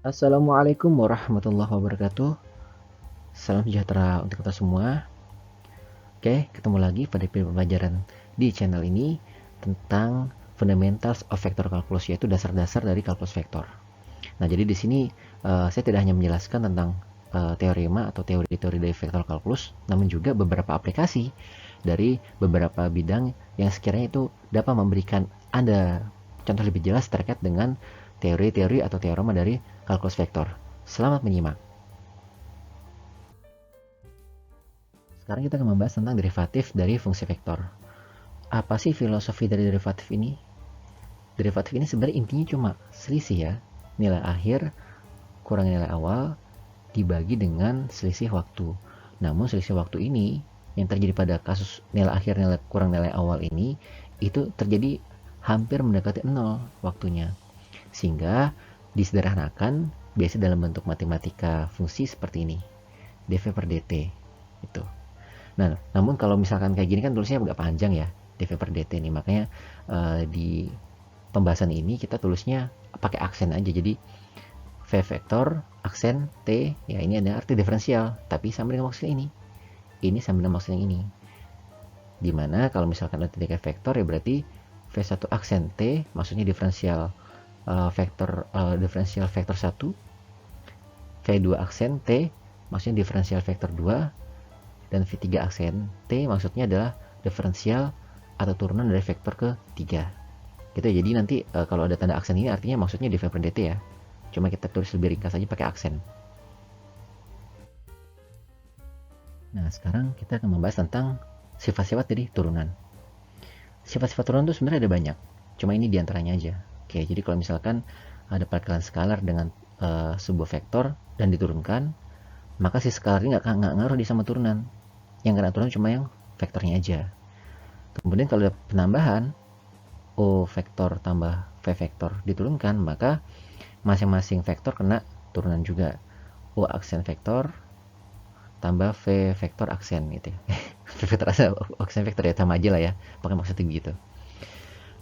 Assalamualaikum warahmatullahi wabarakatuh. Salam sejahtera untuk kita semua. Oke, ketemu lagi pada pembelajaran di channel ini tentang Fundamentals of Vector Calculus, yaitu dasar-dasar dari kalkulus vektor. Nah, jadi di sini saya tidak hanya menjelaskan tentang teorema atau teori-teori dari vektor kalkulus, namun juga beberapa aplikasi dari beberapa bidang yang sekiranya itu dapat memberikan Anda contoh lebih jelas terkait dengan teori-teori atau teorema dari kalkulus vektor. Selamat menyimak. Sekarang kita akan membahas tentang derivatif dari fungsi vektor. Apa sih filosofi dari derivatif ini? Derivatif ini sebenarnya intinya cuma selisih ya. Nilai akhir kurang nilai awal dibagi dengan selisih waktu. Namun selisih waktu ini yang terjadi pada kasus nilai akhir nilai kurang nilai awal ini itu terjadi hampir mendekati nol waktunya. Sehingga disederhanakan biasa dalam bentuk matematika fungsi seperti ini. dv per dt itu. Nah, namun kalau misalkan kayak gini kan tulisnya agak panjang ya, dv per dt ini. Makanya di pembahasan ini kita tulisnya pakai aksen aja. Jadi v vektor aksen t, ya ini ada arti diferensial, tapi sama dengan maksud ini. Ini sama dengan maksud yang ini. Dimana kalau misalkan ada tiga vektor ya berarti v1 aksen t maksudnya diferensial diferensial vektor 1, v2 aksen t maksudnya diferensial vektor 2, dan V3 aksen T maksudnya adalah diferensial atau turunan dari vektor ketiga. Gitu ya. Jadi nanti kalau ada tanda aksen ini artinya maksudnya dv per dt ya. Cuma kita tulis lebih ringkas aja pakai aksen. Nah, sekarang kita akan membahas tentang sifat-sifat dari turunan. Sifat-sifat turunan itu sebenarnya ada banyak. Cuma ini diantaranya aja. Oke, jadi kalau misalkan ada perkalian skalar dengan sebuah vektor dan diturunkan, maka si skalar ini nggak ngaruh di sama turunan. Yang kena turunan cuma yang vektornya aja. Kemudian kalau ada penambahan O vektor tambah V vektor diturunkan, maka masing-masing vektor kena turunan juga. O aksen vektor tambah V vektor aksen gitu ya. V vektor aksen vektor ya sama aja lah ya. Pakai maksudnya begitu.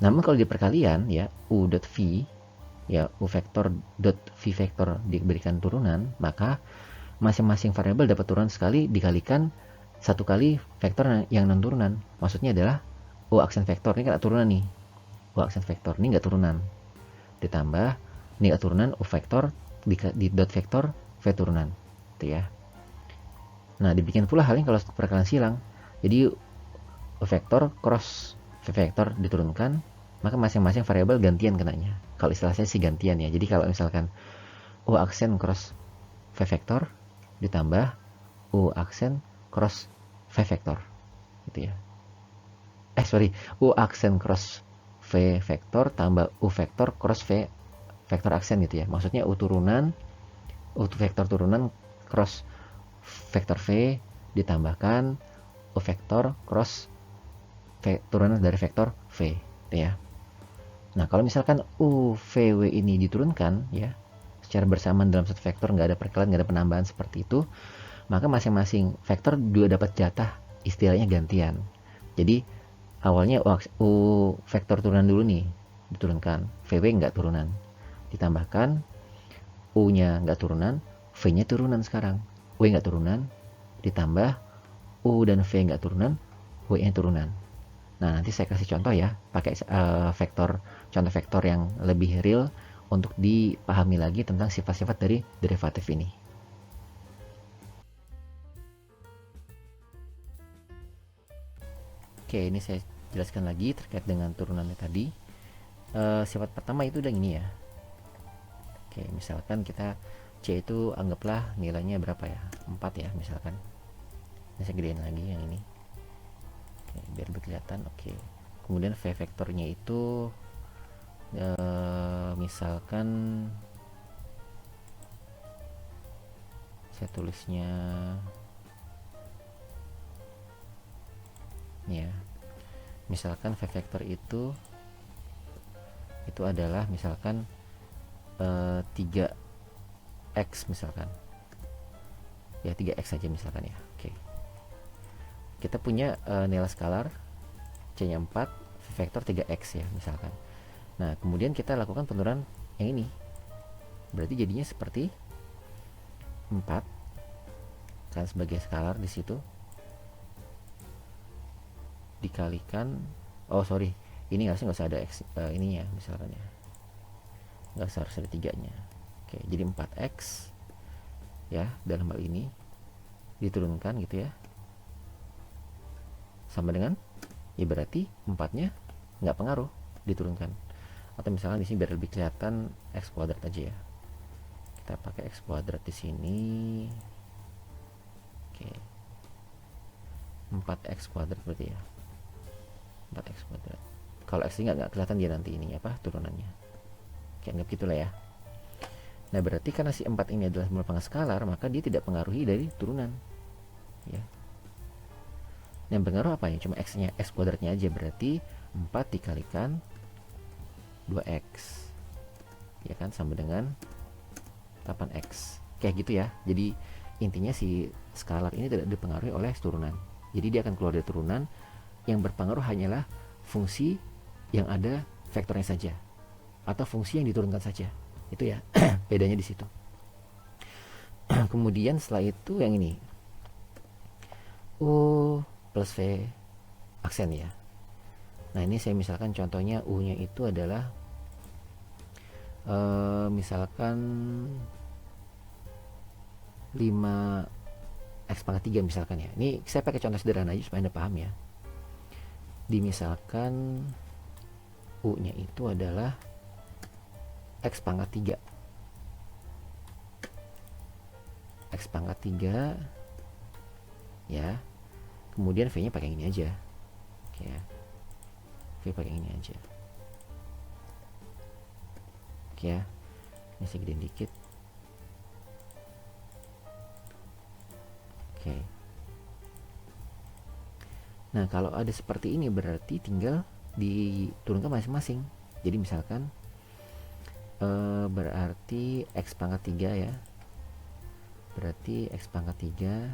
Namun kalau di perkalian ya U dot V ya U vektor dot V vektor diberikan turunan, maka masing-masing variabel dapat turunan sekali dikalikan satu kali vektor yang non turunan. Maksudnya adalah U aksen vektor ini kan turunan nih. U aksen vektor ini nggak turunan. Ditambah ini nggak turunan U vektor di dot vektor V turunan. Itu ya. Nah, dibikin pula halnya kalau perkalian silang. Jadi U vektor cross V vektor diturunkan, maka masing-masing variabel gantian kenanya. Kalau istilah saya sih gantian ya. Jadi kalau misalkan U aksen cross V vektor ditambah U aksen cross V vektor gitu ya. U aksen cross V vektor tambah U vektor cross V vektor aksen gitu ya. Maksudnya U vektor turunan cross vektor V ditambahkan U vektor cross turunan dari vektor V gitu ya. Nah, kalau misalkan U VW ini diturunkan ya secara bersamaan dalam satu vektor, nggak ada perkalian, nggak ada penambahan seperti itu, maka masing-masing vektor juga dapat jatah istilahnya gantian. Jadi awalnya U vektor turunan dulu nih diturunkan, VW nggak turunan, ditambahkan U-nya nggak turunan, V-nya turunan sekarang, W nggak turunan, ditambah U dan V nggak turunan, W-nya turunan. Nah, nanti saya kasih contoh ya, pakai contoh vektor yang lebih real untuk dipahami lagi tentang sifat-sifat dari derivatif ini. Oke, ini saya jelaskan lagi terkait dengan turunannya tadi. Sifat pertama itu udah ini ya. Oke, misalkan kita C itu anggaplah nilainya berapa ya? 4 ya misalkan. Ini saya gedein lagi yang ini. Oke, biar lebih kelihatan. Oke. Kemudian V vektornya itu misalkan saya tulisnya ya. Misalkan V vektor itu adalah misalkan 3x misalkan. Ya 3x saja misalkan ya. Oke. Kita punya nilai skalar C-nya 4, V vektor 3x ya misalkan. Nah, kemudian kita lakukan penurunan yang ini. Berarti jadinya seperti 4 kan sebagai skalar di situ dikalikan, oh sorry, ini harusnya nggak usah ada x ininya misalkan ya, nggak harus ada 3-nya. Oke, jadi 4x ya dalam hal ini diturunkan gitu ya, sama dengan ya berarti 4-nya nggak pengaruh diturunkan. Atau misalkan di sini biar lebih kelihatan x kuadrat aja ya, kita pakai x kuadrat di sini. Oke, 4x kuadrat berarti ya, 4x kuadrat. Kalau x ini nggak kelihatan dia nanti ini apa turunannya. Oke, anggap gitulah ya. Nah berarti karena si 4 ini adalah merupakan skalar, maka dia tidak pengaruhi dari turunan ya. Yang pengaruh apa ya, cuma x-nya, x kuadratnya aja. Berarti 4 dikalikan 2x ya kan, sama dengan 8x kayak gitu ya. Jadi intinya si skalar ini tidak dipengaruhi oleh turunan, jadi dia akan keluar dari turunan. Yang berpengaruh hanyalah fungsi yang ada vektornya saja, atau fungsi yang diturunkan saja, itu ya. Bedanya di situ. Kemudian setelah itu yang ini U plus V aksen ya. Nah ini saya misalkan contohnya U nya itu adalah misalkan 5x pangkat 3 misalkan ya. Ini saya pakai contoh sederhana aja supaya Anda paham ya. Dimisalkan U nya itu adalah x pangkat 3, x pangkat 3 ya. Kemudian V nya pakai ini aja. Oke ya, V pakai ini aja. Oke ya, ini saya gedein dikit. Oke. Nah kalau ada seperti ini berarti tinggal diturunkan masing-masing. Jadi misalkan berarti x pangkat 3 ya, berarti x pangkat 3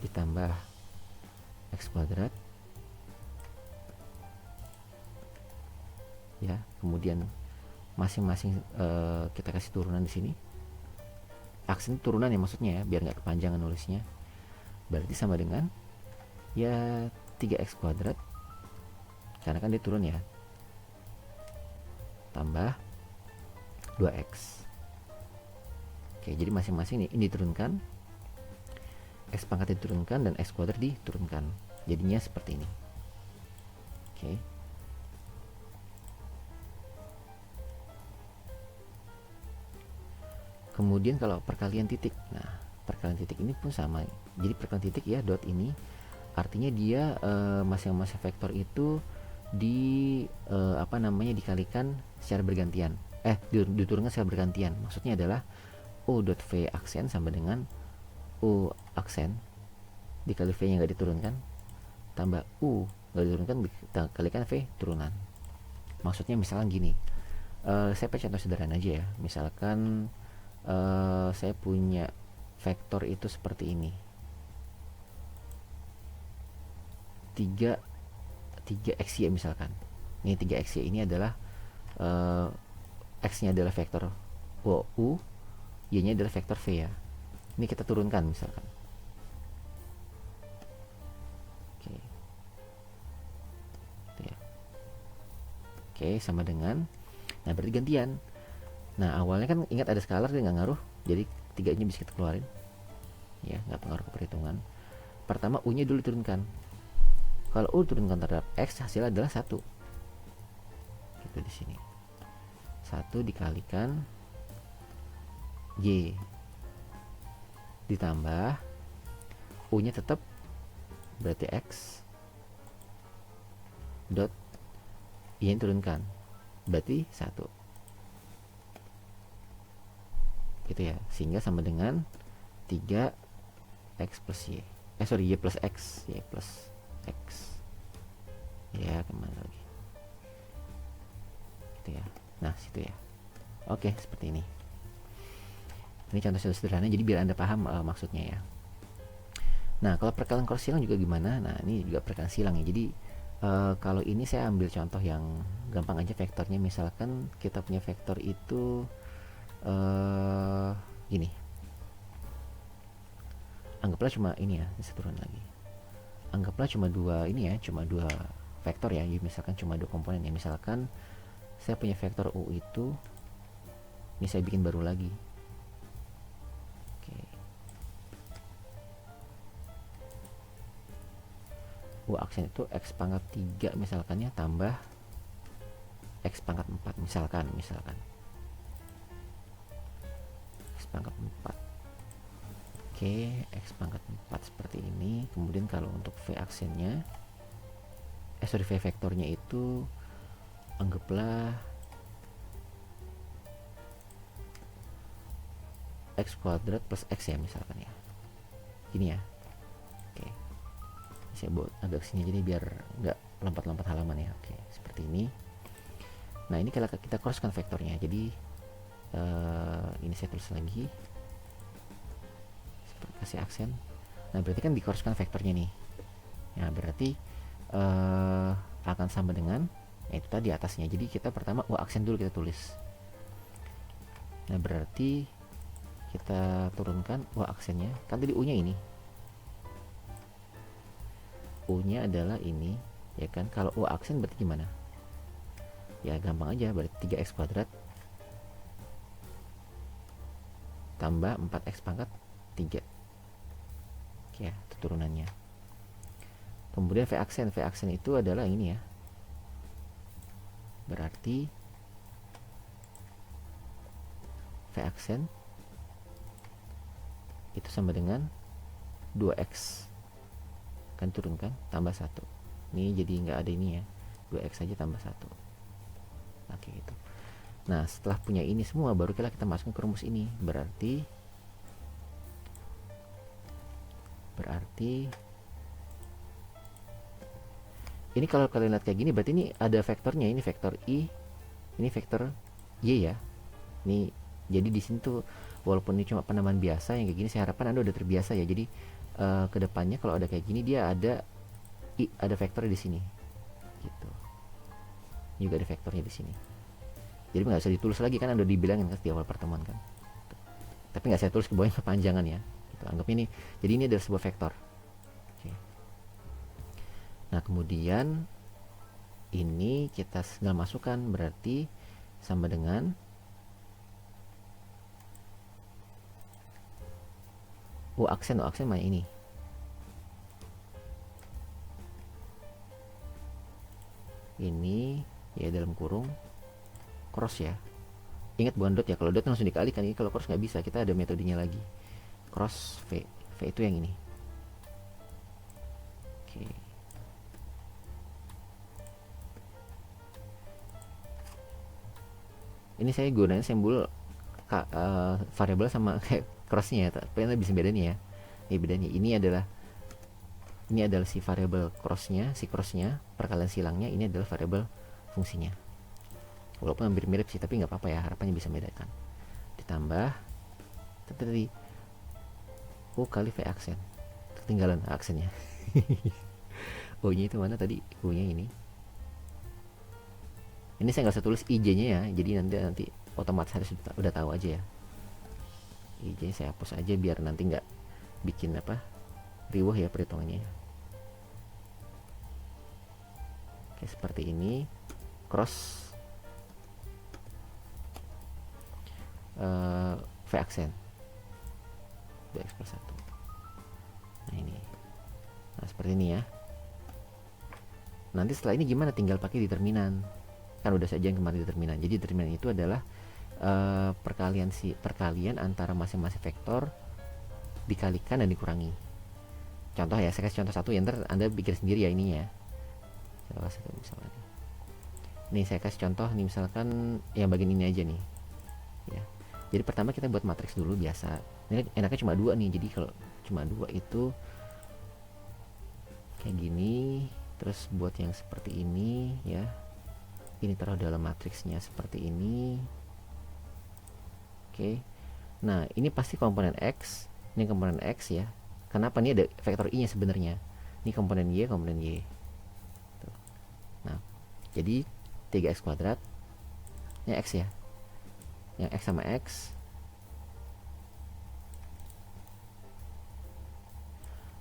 ditambah x kuadrat ya. Kemudian masing-masing kita kasih turunan di sini. Aksen turunan ya maksudnya ya, biar nggak kepanjangan nulisnya. Berarti sama dengan ya 3x kuadrat, karena kan dia turun ya, tambah 2x. Oke, jadi masing-masing ini diturunkan, x pangkat diturunkan dan x kuadrat diturunkan. Jadinya seperti ini. Oke. Kemudian kalau perkalian titik, nah perkalian titik ini pun sama. Jadi perkalian titik ya, dot ini artinya dia masing-masing vektor itu dikalikan secara bergantian, diturunkan secara bergantian. Maksudnya adalah U dot V aksen sama dengan U aksen dikali V yang nggak diturunkan, tambah U nggak diturunkan dikalikan V turunan. Maksudnya misalkan gini, saya pakai contoh sederhana aja ya. Misalkan saya punya vektor itu seperti ini, 3x y misalkan. Ini 3x y ini adalah x nya adalah vektor U, y nya adalah vektor v ya. Ini kita turunkan misalkan. Oke. Gitu ya. Oke, sama dengan, nah berarti gantian. Nah awalnya kan ingat ada skalar, dia nggak ngaruh, jadi 3 nya bisa kita keluarin ya, nggak pengaruh ke perhitungan. Pertama U nya dulu diturunkan. Kalau U diturunkan terhadap X, hasilnya adalah 1 gitu di sini. 1 dikalikan Y ditambah U nya tetap berarti X dot Y nya turunkan berarti 1 gitu ya, sehingga sama dengan 3x plus y, y plus x, y plus x ya, kemana lagi gitu ya. Nah situ ya. Oke, seperti ini. Ini contoh sederhana jadi biar Anda paham maksudnya ya. Nah kalau perkalian cross silang juga gimana? Nah ini juga perkalian silang ya. Jadi Kalau ini saya ambil contoh yang gampang aja vektornya. Misalkan kita punya vektor itu gini, anggaplah cuma ini ya, bisa turun lagi. Anggaplah cuma dua ini ya, cuma dua vektor ya. Misalkan cuma dua komponen ya. Misalkan saya punya vektor u itu, ini saya bikin baru lagi. Oke. U aksen itu x pangkat 3 misalkan ya, tambah x pangkat 4 misalkan x pangkat 4. Oke, x pangkat 4 seperti ini. Kemudian kalau untuk v aksennya, v vektornya itu anggaplah x kuadrat plus x ya misalkan ya. Gini ya. Oke. Saya buat agak sini jadi biar nggak lompat-lompat halaman ya. Oke, seperti ini. Nah, ini kalau kita crosskan vektornya. Jadi ini saya tulis lagi. Kasih aksen. Nah, berarti kan di-crosskan vektornya nih. Nah, berarti akan sama dengan itu tadi atasnya. Jadi kita pertama u aksen dulu kita tulis. Nah, berarti kita turunkan u aksennya. Kan tadi u-nya ini. U-nya adalah ini, ya kan? Kalau u aksen berarti gimana? Ya gampang aja, berarti 3x kuadrat tambah 4x pangkat 3. Oke ya, itu turunannya. Kemudian v aksen itu adalah ini ya. Berarti v aksen itu sama dengan 2x. Kan turunkan tambah 1. Ini jadi nggak ada ini ya. 2x aja tambah 1. Oke gitu. Nah, setelah punya ini semua baru kita masukkan ke rumus ini. Berarti ini kalau kalian lihat kayak gini berarti ini ada vektornya, ini vektor i, ini vektor y ya. Ini jadi di sini tuh walaupun ini cuma penamaan biasa yang kayak gini, saya harapkan Anda udah terbiasa ya. Jadi kedepannya kalau ada kayak gini dia ada vektornya di sini. Gitu. Juga ada vektornya di sini. Jadi nggak usah ditulis lagi kan, udah dibilangin kan di awal pertemuan kan. Tapi nggak saya tulis ke bawahnya kepanjangan ya. Gitu. Anggap ini, jadi ini adalah sebuah vektor. Oke. Nah kemudian ini kita tinggal masukkan, berarti sama dengan u aksen mana ini. Ini ya dalam kurung cross ya. Ingat bukan dot ya, kalau dot langsung dikalikan. Ini kalau cross nggak bisa, kita ada metodenya lagi. Cross v itu yang ini. Oke. Ini saya gunain simbol variabel sama kayak crossnya ya, tapi Anda bisa bedanya ya. Ini bedanya. Ini adalah si variabel crossnya, perkalian silangnya. Ini adalah variabel fungsinya. Walaupun hampir mirip sih, tapi nggak apa-apa ya, harapannya bisa bedakan. Ditambah tadi u kali v aksen, ketinggalan aksennya. u nya itu mana tadi? U nya ini saya nggak usah tulis ij nya ya, jadi nanti otomatis harus udah tahu aja ya. ij saya hapus aja biar nanti nggak bikin riwah ya perhitungannya. Oke, seperti ini. Cross v aksen 2x plus 1. Nah ini. Nah seperti ini ya. Nanti setelah ini gimana? Tinggal pakai determinan. Kan udah saja yang kemarin determinan. Jadi determinan itu adalah perkalian antara masing-masing vektor dikalikan dan dikurangi. Contoh ya, saya kasih contoh satu ya, ntar Anda bikin sendiri ya ini ya. Saya kasih misalkan. Nih saya kasih contoh nih, misalkan yang bagian ini aja nih. Ya. Jadi pertama kita buat matriks dulu biasa. Ini enaknya cuma 2 nih. Jadi kalau cuma 2 itu kayak gini. Terus buat yang seperti ini ya. Ini taruh dalam matriksnya seperti ini. Oke. Nah, ini pasti komponen X. Ini komponen X ya. Kenapa? Ini ada vektor I nya sebenarnya. Ini komponen Y, komponen Y. Tuh. Jadi 3x kuadrat, ini x ya, yang x sama x.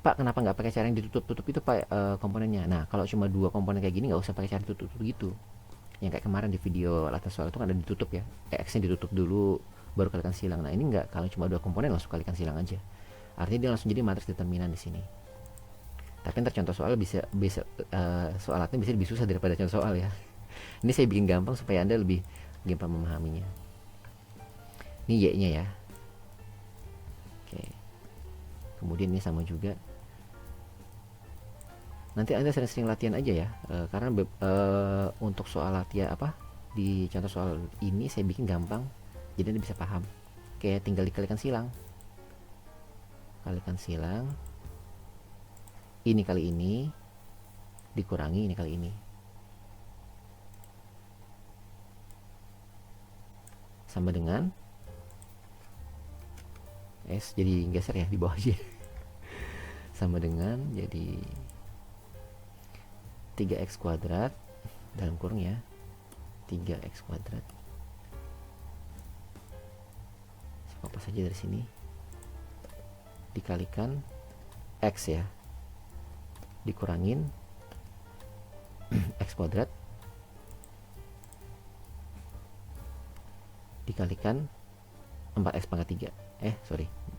Pak, kenapa nggak pakai cara yang ditutup-tutup itu Pak, komponennya? Nah, kalau cuma dua komponen kayak gini nggak usah pakai cara ditutup gitu. Yang kayak kemarin di video atas soal itu kan ada ditutup ya, x-nya ditutup dulu baru kalikan silang. Nah, ini nggak, kalau cuma dua komponen langsung kalikan silang aja. Artinya dia langsung jadi matriks determinan di sini. Tapi ntar contoh soal bisa soalatnya bisa lebih susah daripada contoh soal ya. Ini saya bikin gampang supaya Anda lebih gampang memahaminya. Ini y-nya ya. Oke. Kemudian ini sama juga. Nanti Anda sering-sering latihan aja ya, karena untuk soal latihan apa di contoh soal ini saya bikin gampang, jadi Anda bisa paham. Kayak tinggal dikalikan silang, kalikan silang, ini kali ini dikurangi ini kali ini, sama dengan S, jadi geser ya di bawah aja. Sama dengan jadi 3x kuadrat dalam kurung ya, 3x kuadrat. Apa saja dari sini dikalikan x ya, dikurangin x kuadrat dikalikan 4x pangkat 3,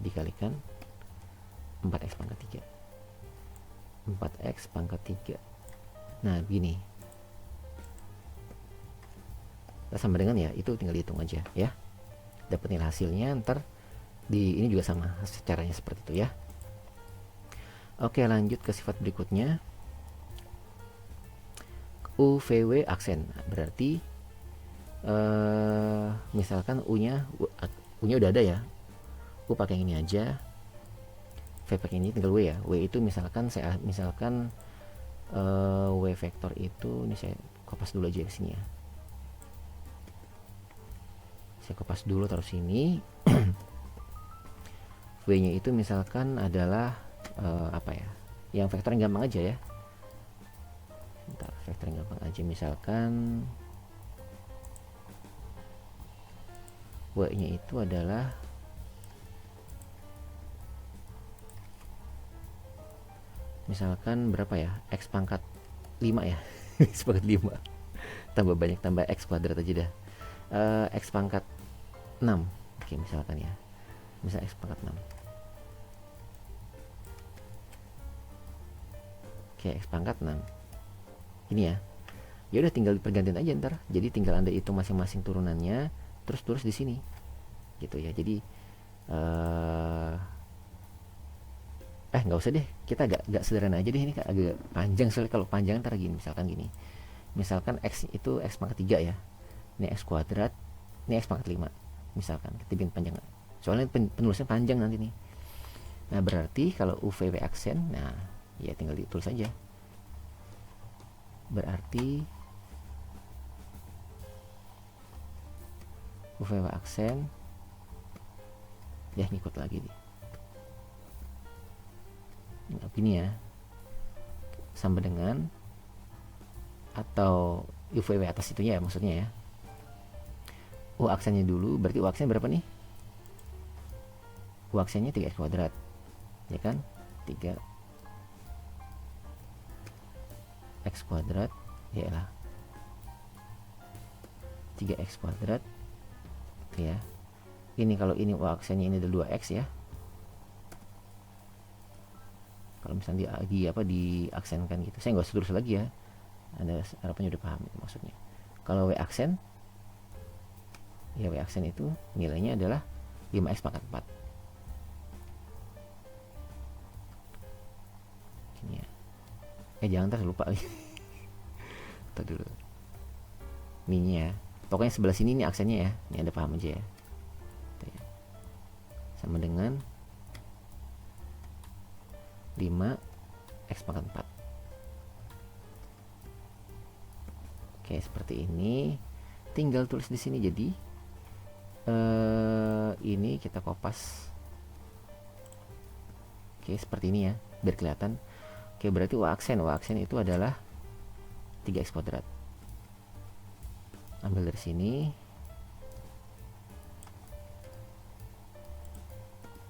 dikalikan 4x pangkat 3, 4x pangkat 3. Nah begini, sama dengan ya, itu tinggal dihitung aja ya, dapat nilai hasilnya. Ntar di ini juga sama caranya seperti itu ya. Oke, lanjut ke sifat berikutnya, UVW aksen. Berarti misalkan U-nya udah ada ya, U pakai yang ini aja, V pakai ini, tinggal W ya. W itu misalkan W vektor itu, ini saya kopas dulu aja ke sini ya. Saya kopas dulu, taruh sini. W-nya itu misalkan adalah apa ya? Yang vektor yang gampang aja ya. Bentar, vektor yang gampang aja, misalkan W-nya itu adalah misalkan berapa ya, x pangkat 5 ya. X pangkat 5 tambah banyak, tambah x kuadrat aja dah, x pangkat 6. Oke, misalkan ya, misal x pangkat 6. Oke, x pangkat 6 ini ya. Ya udah, tinggal pergantian aja ntar. Jadi tinggal Anda hitung masing-masing turunannya, terus tulis di sini gitu ya. Jadi nggak usah deh, kita agak sederhana aja deh, ini agak panjang soalnya. Kalau panjang ntar gini, misalkan x itu x pangkat 3 ya, ini x kuadrat, ini x pangkat 5 misalkan. Kita bikin panjang soalnya penulisan panjang nanti nih. Nah berarti kalau UVW aksen, nah ya tinggal ditulis aja. Berarti UVW aksen ya, ngikut lagi nih ini ya, sama dengan, atau UVW atas itunya ya maksudnya ya. U aksennya dulu, berarti U aksen berapa nih? U aksennya 3x kuadrat ya kan, 3x kuadrat ya lah, 3x kuadrat ya. Ini kalau ini U aksennya ini ada 2x ya. Kalau misalnya diaksenkan gitu, saya nggak usah terus lagi ya, Anda harapannya udah paham itu maksudnya. Kalau W aksen ya, W aksen itu nilainya adalah 5x pangkat 4 ini ya. Jangan, ntar lupa lagi. Ntar dulu ini ya, pokoknya sebelah sini ini aksennya ya, ini Anda paham aja ya. Sama dengan 5x pangkat 4. Oke, seperti ini. Tinggal tulis di sini. Jadi ini kita kopas. Oke, seperti ini ya, biar kelihatan. Oke, berarti U aksen itu adalah 3x kuadrat. Ambil dari sini.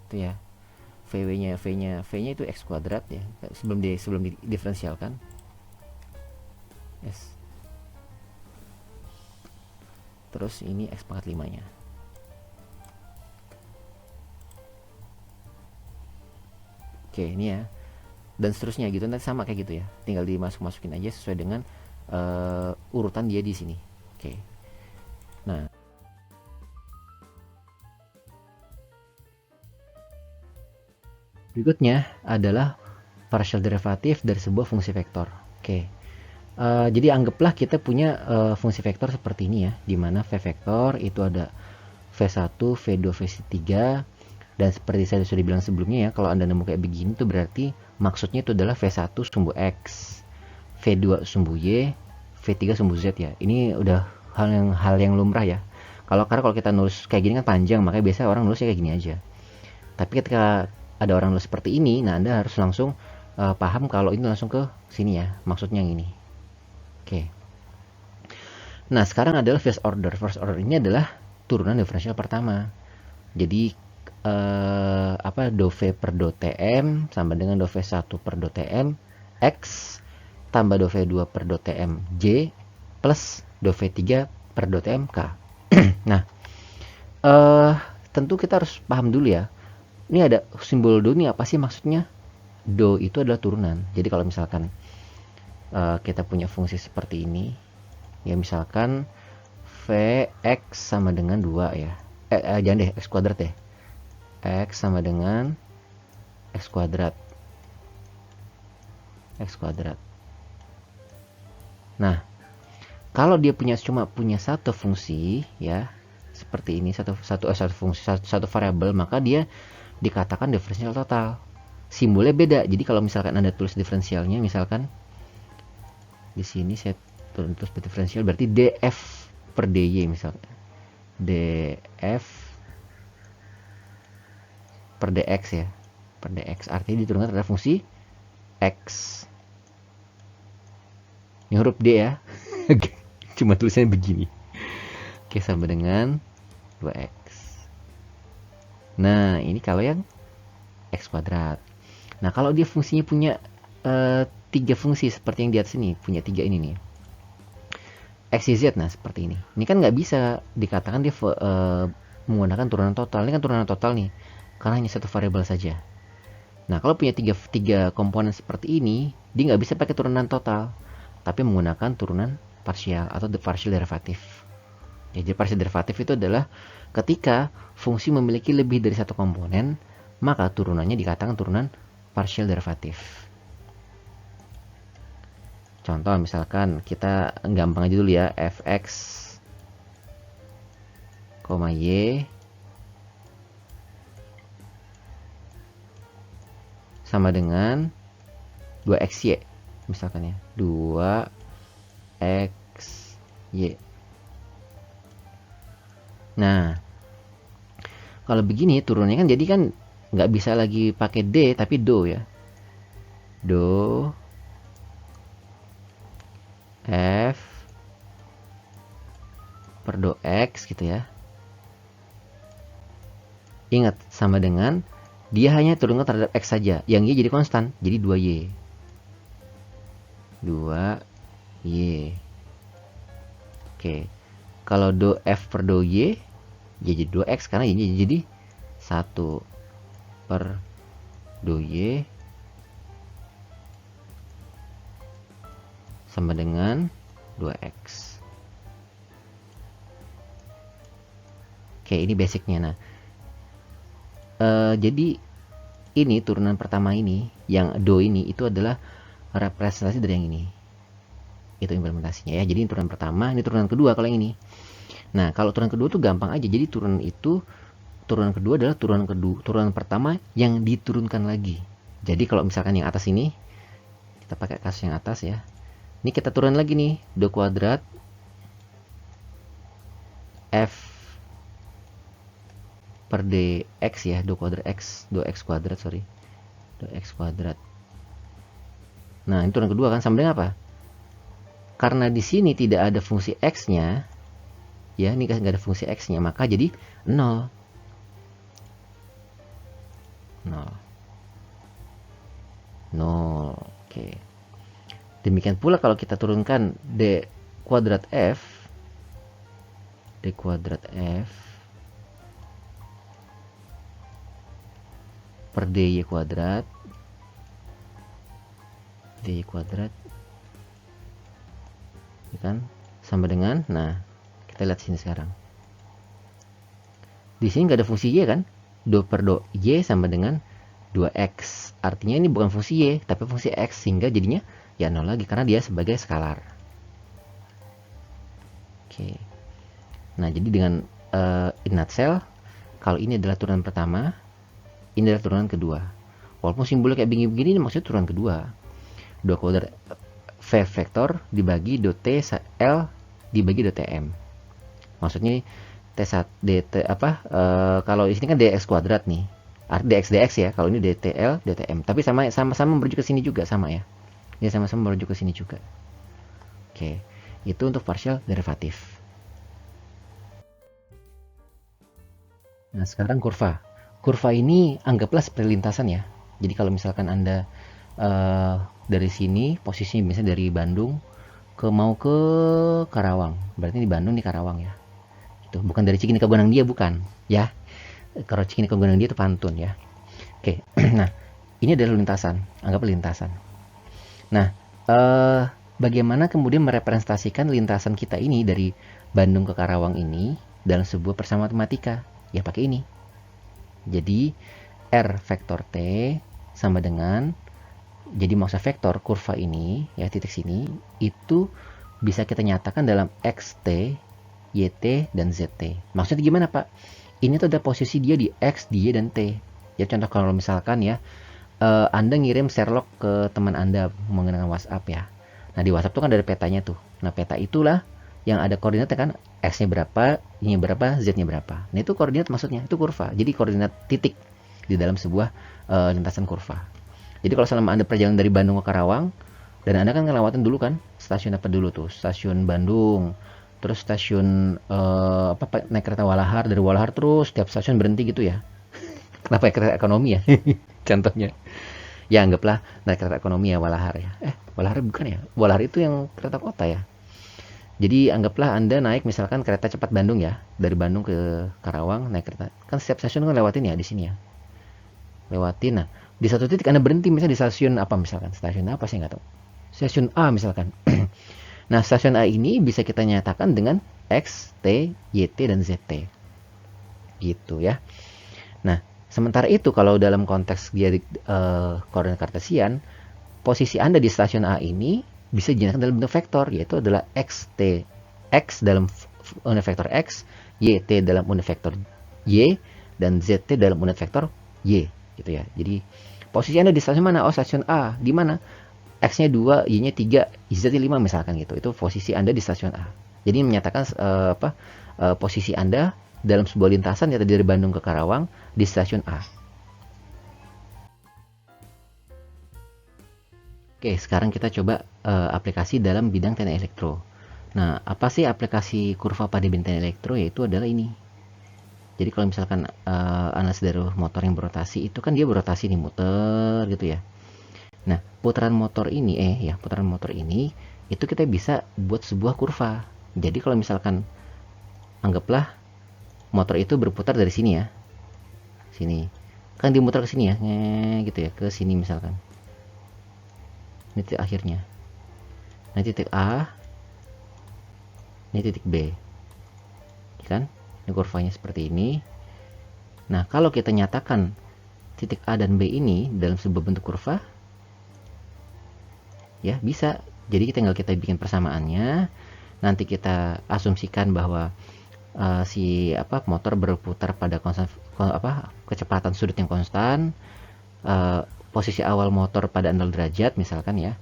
Itu ya. V-nya itu X kuadrat ya. Sebelum didiferensialkan. S. Terus ini X pangkat 5-nya. Oke, ini ya. Dan seterusnya gitu, nanti sama kayak gitu ya. Tinggal dimasukin aja sesuai dengan urutan dia di sini. Oke. Nah, berikutnya adalah partial derivatif dari sebuah fungsi vektor. Oke. Jadi anggaplah kita punya fungsi vektor seperti ini ya, di mana v vektor itu ada v1, v2, v3, dan seperti saya sudah bilang sebelumnya ya, kalau Anda nemu kayak begini itu berarti maksudnya itu adalah v1 sumbu x, v2 sumbu y, v3 sumbu z ya. Ini udah hal yang lumrah ya. Karena kalau kita nulis kayak gini kan panjang, makanya biasa orang nulisnya kayak gini aja. Tapi ketika ada orang nulis seperti ini, nah Anda harus langsung paham kalau ini langsung ke sini ya, maksudnya yang ini. Oke. Nah, sekarang adalah first order. First order ini adalah turunan diferensial pertama. Jadi do V per do Tm sama dengan do V1 per do Tm X tambah do V2 per do Tm J plus do V3 per do Tm K. Nah, tentu kita harus paham dulu ya. Ini ada simbol do ini apa sih maksudnya? Do itu adalah turunan. Jadi kalau misalkan kita punya fungsi seperti ini ya, misalkan Vx sama dengan 2 ya, jangan deh, x kuadrat ya, x sama dengan x kuadrat. Nah, kalau dia cuma punya satu fungsi ya, seperti ini, satu variabel, maka dia dikatakan diferensial total. Simbolnya beda. Jadi kalau misalkan Anda tulis diferensialnya, misalkan di sini saya tulis diferensial berarti df per dy, misalkan df per dx ya, per dx, artinya diturunkan terhadap fungsi x. Ini huruf d ya. Cuma tulisannya begini. Oke, sama dengan 2x. Nah, ini kalau yang x kuadrat. Nah, kalau dia fungsinya punya 3 fungsi seperti yang di atas ini, punya 3 ini nih, x, y, z. Nah, seperti ini. Ini kan nggak bisa dikatakan dia menggunakan turunan total. Ini kan turunan total nih, karena hanya satu variabel saja. Nah, kalau punya 3 komponen seperti ini, dia nggak bisa pakai turunan total, tapi menggunakan turunan parsial atau the partial derivative. Jadi partial derivative itu adalah ketika fungsi memiliki lebih dari satu komponen, maka turunannya dikatakan turunan partial derivative. Contoh misalkan kita gampang aja dulu ya, fx, y sama dengan 2xy misalkan ya, 2xy. Nah, kalau begini turunnya kan jadi kan nggak bisa lagi pakai d tapi do ya, do f per do x gitu ya. Ingat, sama dengan dia hanya turunkan terhadap x saja, yang y jadi konstan, jadi 2y. Oke, kalau do f per do y jadi 2x, karena y jadi 1 per do y sama dengan 2x. Oke, ini basicnya. Nah, jadi ini turunan pertama ini, yang do ini itu adalah representasi dari yang ini. Itu implementasinya ya. Jadi ini turunan pertama, ini turunan kedua kalau yang ini. Nah, kalau turunan kedua tuh gampang aja. Jadi turunan kedua adalah turunan pertama yang diturunkan lagi. Jadi kalau misalkan yang atas ini, kita pakai kasus yang atas ya. Ini kita turun lagi nih, do kuadrat f per dx ya, do kuadrat x, do x kuadrat, sorry, do x kuadrat. Nah, ini turunan kedua kan, sama dengan apa? Karena di sini tidak ada fungsi x-nya, ya, ini nggak ada fungsi X-nya, maka jadi 0. 0. 0. Oke. Demikian pula kalau kita turunkan D kuadrat F, D kuadrat F per DY kuadrat, DY kuadrat, ya kan, sama dengan, nah, kita lihat sini sekarang. Di sini nggak ada fungsi Y kan? Do per do Y sama dengan 2X. Artinya ini bukan fungsi Y, tapi fungsi X, sehingga jadinya ya 0 lagi, karena dia sebagai skalar. Oke. Nah, jadi dengan in nutshell, kalau ini adalah turunan pertama, ini adalah turunan kedua. Walaupun simbolnya kayak begini-begini, ini maksudnya turunan kedua. 2 kuadrat V vektor dibagi do T L dibagi do TM. Maksudnya T1 DT apa? Kalau di sini kan dx kuadrat nih. dx ya. Kalau ini dtl dtm. Tapi sama-sama merujuk ke sini juga, sama ya. Ini sama-sama merujuk ke sini juga. Oke. Itu untuk partial derivatif. Nah, sekarang kurva. Kurva ini anggaplah seperti lintasan ya. Jadi kalau misalkan Anda dari sini, posisinya misalnya dari Bandung mau ke Karawang. Berarti di Bandung, di Karawang ya. Itu bukan dari Cikini ke Gonang Dia, bukan ya. Kalau Cikini ke Gonang Dia itu pantun ya. Oke. Nah, ini adalah lintasan. Anggap lintasan. Nah, bagaimana kemudian merepresentasikan lintasan kita ini dari Bandung ke Karawang ini dalam sebuah persamaan matematika? Ya pakai ini. Jadi R vektor T sama dengan, jadi maksud vektor kurva ini ya, titik sini itu bisa kita nyatakan dalam XT, YT, dan ZT. Maksudnya gimana Pak? Ini tuh ada posisi dia di X, di Y, dan T. Ya contoh kalau misalkan ya, Anda ngirim Sherlock ke teman Anda menggunakan WhatsApp ya. Nah di WhatsApp tuh kan ada petanya tuh. Nah peta itulah yang ada koordinatnya kan, X-nya berapa, Y-nya berapa, Z-nya berapa. Nah itu koordinat maksudnya, itu kurva. Jadi koordinat titik di dalam sebuah lintasan kurva. Jadi kalau selama Anda perjalanan dari Bandung ke Karawang, dan Anda kan ngelewatin dulu kan, stasiun apa dulu tuh? Stasiun Bandung, terus stasiun naik kereta Walahar, dari Walahar terus tiap stasiun berhenti gitu ya. Kenapa ya, kereta ekonomi ya? Contohnya. Ya anggaplah naik kereta ekonomi ya, Walahar ya. Walahar bukan ya? Walahar itu yang kereta kota ya. Jadi anggaplah Anda naik misalkan kereta cepat Bandung ya, dari Bandung ke Karawang naik kereta. Kan setiap stasiun kan lewatin ya di sini ya. Lewatin. Nah, di satu titik Anda berhenti misalnya di stasiun apa misalkan. Stasiun apa sih nggak tahu. Stasiun A misalkan. Nah, stasiun A ini bisa kita nyatakan dengan X, T, YT, dan ZT. Gitu ya. Nah, sementara itu kalau dalam konteks dia koordinat kartesian, posisi Anda di stasiun A ini bisa dinyatakan dalam bentuk vektor, yaitu adalah XT, X dalam unit vektor X, YT dalam unit vektor Y, dan ZT dalam unit vektor Y. Gitu ya. Jadi posisi Anda di stasiun mana? Oh, stasiun A. Di mana? X-nya 2, Y-nya 3, Z-nya 5 misalkan gitu. Itu posisi Anda di stasiun A. Jadi menyatakan posisi Anda dalam sebuah lintasan yaitu dari Bandung ke Karawang di stasiun A. Oke, sekarang kita coba aplikasi dalam bidang teknik elektro. Nah, apa sih aplikasi kurva pada bidang teknik elektro? Yaitu adalah ini. Jadi kalau misalkan analisis dari motor yang berotasi, itu kan dia berotasi nih, muter gitu ya. Nah, putaran motor ini itu kita bisa buat sebuah kurva. Jadi kalau misalkan anggaplah motor itu berputar dari sini ya. Sini. Kan dimuter ke sini ya, gitu ya, ke sini misalkan. Ini titik akhirnya. Nah, titik A. Ini titik B. Kan? Ini kurvanya seperti ini. Nah, kalau kita nyatakan titik A dan B ini dalam sebuah bentuk kurva, ya bisa. Jadi tinggal kita bikin persamaannya. Nanti kita asumsikan bahwa motor berputar pada kecepatan sudut yang konstan. Posisi awal motor pada 0 derajat misalkan ya.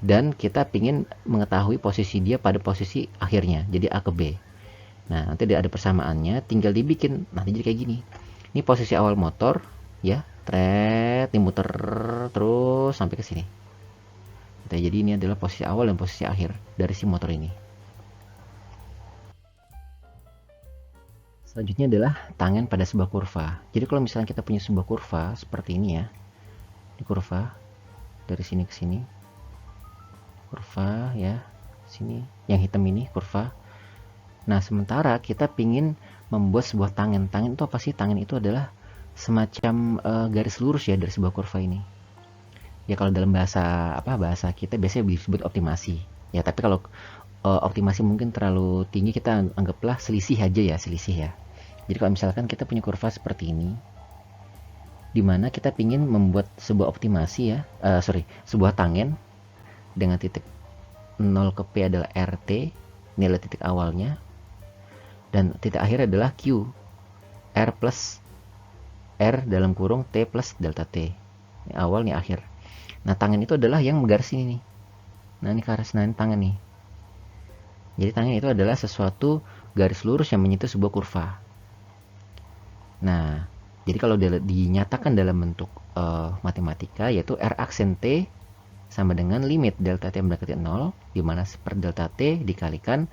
Dan kita ingin mengetahui posisi dia pada posisi akhirnya. Jadi A ke B. Nah, nanti ada persamaannya, tinggal dibikin. Nanti jadi kayak gini. Ini posisi awal motor, ya, dimuter terus sampai ke sini. Jadi ini adalah posisi awal dan posisi akhir dari si motor ini. Selanjutnya adalah tangen pada sebuah kurva. Jadi kalau misalnya kita punya sebuah kurva seperti ini ya, di kurva dari sini ke sini, kurva ya, sini yang hitam ini kurva. Nah sementara kita pingin membuat sebuah tangen. Tangen itu apa sih? Tangen itu adalah semacam garis lurus ya dari sebuah kurva ini. Ya kalau dalam bahasa kita biasanya disebut optimasi. Ya tapi kalau optimasi mungkin terlalu tinggi, kita anggaplah selisih aja ya, selisih ya. Jadi kalau misalkan kita punya kurva seperti ini, dimana kita ingin membuat sebuah optimasi ya, sebuah tangen dengan titik 0 ke P adalah RT, nilai titik awalnya, dan titik akhir adalah Q, R plus R dalam kurung T plus delta T. Ini awal, nih akhir. Nah tangen itu adalah yang menggaris ini nih. Nah ini garis, nah ini tangen nih. Jadi tangen itu adalah sesuatu garis lurus yang menyentuh sebuah kurva. Nah, jadi kalau dinyatakan dalam bentuk matematika, yaitu R aksen T sama dengan limit delta T mendekati 0, di mana per delta T dikalikan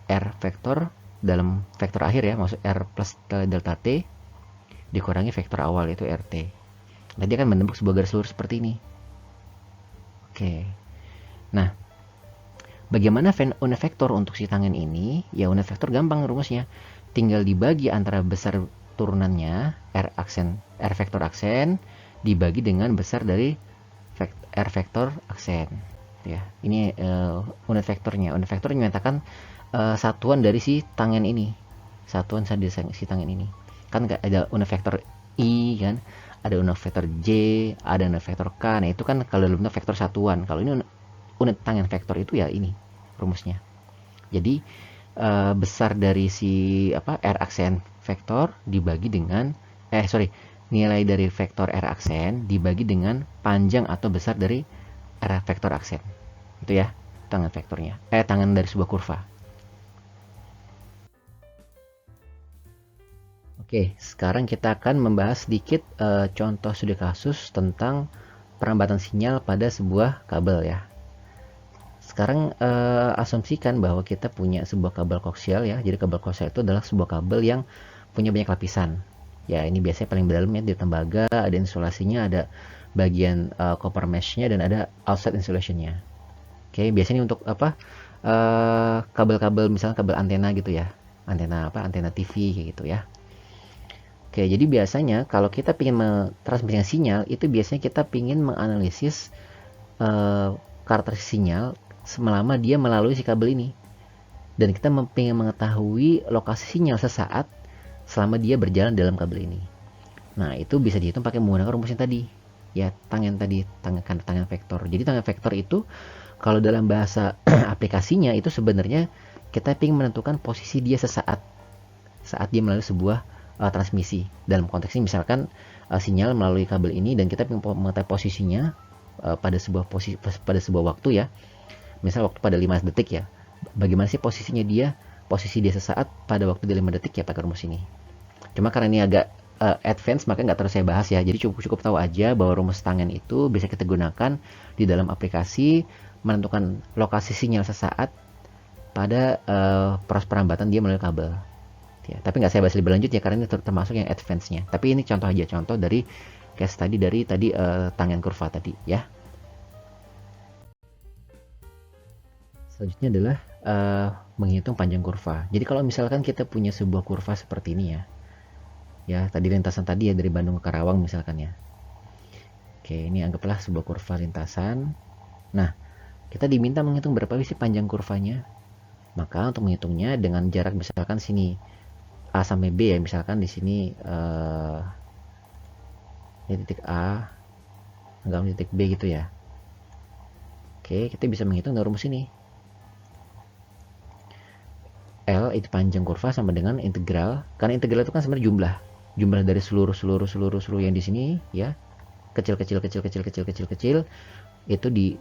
R vektor dalam vektor akhir ya, maksud R plus delta T dikurangi vektor awal yaitu RT. Nah, dia akan menembus sebuah garis lurus seperti ini. Oke. Nah, bagaimana unit vektor untuk si tangen ini? Ya, unit vektor gampang rumusnya. Tinggal dibagi antara besar turunannya R vektor aksen dibagi dengan besar dari R vektor aksen. Ya, ini unit vektornya. Unit vektor menyatakan satuan dari si tangen ini. Satuan dari si tangen ini. Kan ada unit vektor I kan, ada unit vektor J, ada unit vektor K. Nah, itu kan kalau dalam bentuk vektor satuan. Kalau ini unit tangen vektor itu ya ini rumusnya. Jadi besar dari si R aksen vektor dibagi dengan nilai dari vektor R aksen dibagi dengan panjang atau besar dari R vektor aksen. Itu ya tangen vektornya. Tangen dari sebuah kurva. Oke, sekarang kita akan membahas sedikit contoh studi kasus tentang perlambatan sinyal pada sebuah kabel ya. Sekarang asumsikan bahwa kita punya sebuah kabel koaksial ya. Jadi kabel koaksial itu adalah sebuah kabel yang punya banyak lapisan. Ya, ini biasanya paling dalam ya, di tembaga, ada insulasinya, ada bagian copper mesh-nya, dan ada outside insulation-nya. Oke, biasanya untuk kabel-kabel misalnya kabel antena gitu ya. Antena TV kayak gitu ya. Oke, jadi biasanya kalau kita ingin mentransmisikan sinyal, itu biasanya kita ingin menganalisis karakteristik sinyal selama dia melalui si kabel ini. Dan kita ingin mengetahui lokasi sinyal sesaat selama dia berjalan dalam kabel ini. Nah, itu bisa dihitung pakai menggunakan rumus yang tadi. Ya, tangen vektor. Jadi tangen vektor itu kalau dalam bahasa aplikasinya itu sebenarnya kita ingin menentukan posisi dia sesaat saat dia melalui sebuah transmisi. Dalam konteks ini misalkan sinyal melalui kabel ini dan kita ingin mengetahui posisinya pada sebuah waktu ya. Misal waktu pada 5 detik ya. Bagaimana sih posisi dia sesaat pada waktu di 5 detik ya pakai rumus ini. Cuma karena ini agak advance maka nggak terus saya bahas ya. Jadi cukup tahu aja bahwa rumus tangen itu bisa kita gunakan di dalam aplikasi menentukan lokasi sinyal sesaat pada proses perlambatan dia melalui kabel. Ya, tapi nggak saya bahas lebih lanjut ya karena ini termasuk yang advance-nya. Tapi ini contoh aja, contoh dari case tadi tangen kurva tadi ya. Selanjutnya adalah menghitung panjang kurva. Jadi kalau misalkan kita punya sebuah kurva seperti ini ya. Ya, tadi lintasan tadi ya dari Bandung ke Karawang misalkan ya. Oke, ini anggaplah sebuah kurva lintasan. Nah, kita diminta menghitung berapa sih panjang kurvanya. Maka untuk menghitungnya dengan jarak misalkan sini A sampai B ya, misalkan di sini ini titik A, anggap titik B gitu ya. Oke, kita bisa menghitung dari rumus ini. L itu panjang kurva sama dengan integral, karena integral itu kan sebenarnya jumlah dari seluruh yang di sini ya, kecil itu di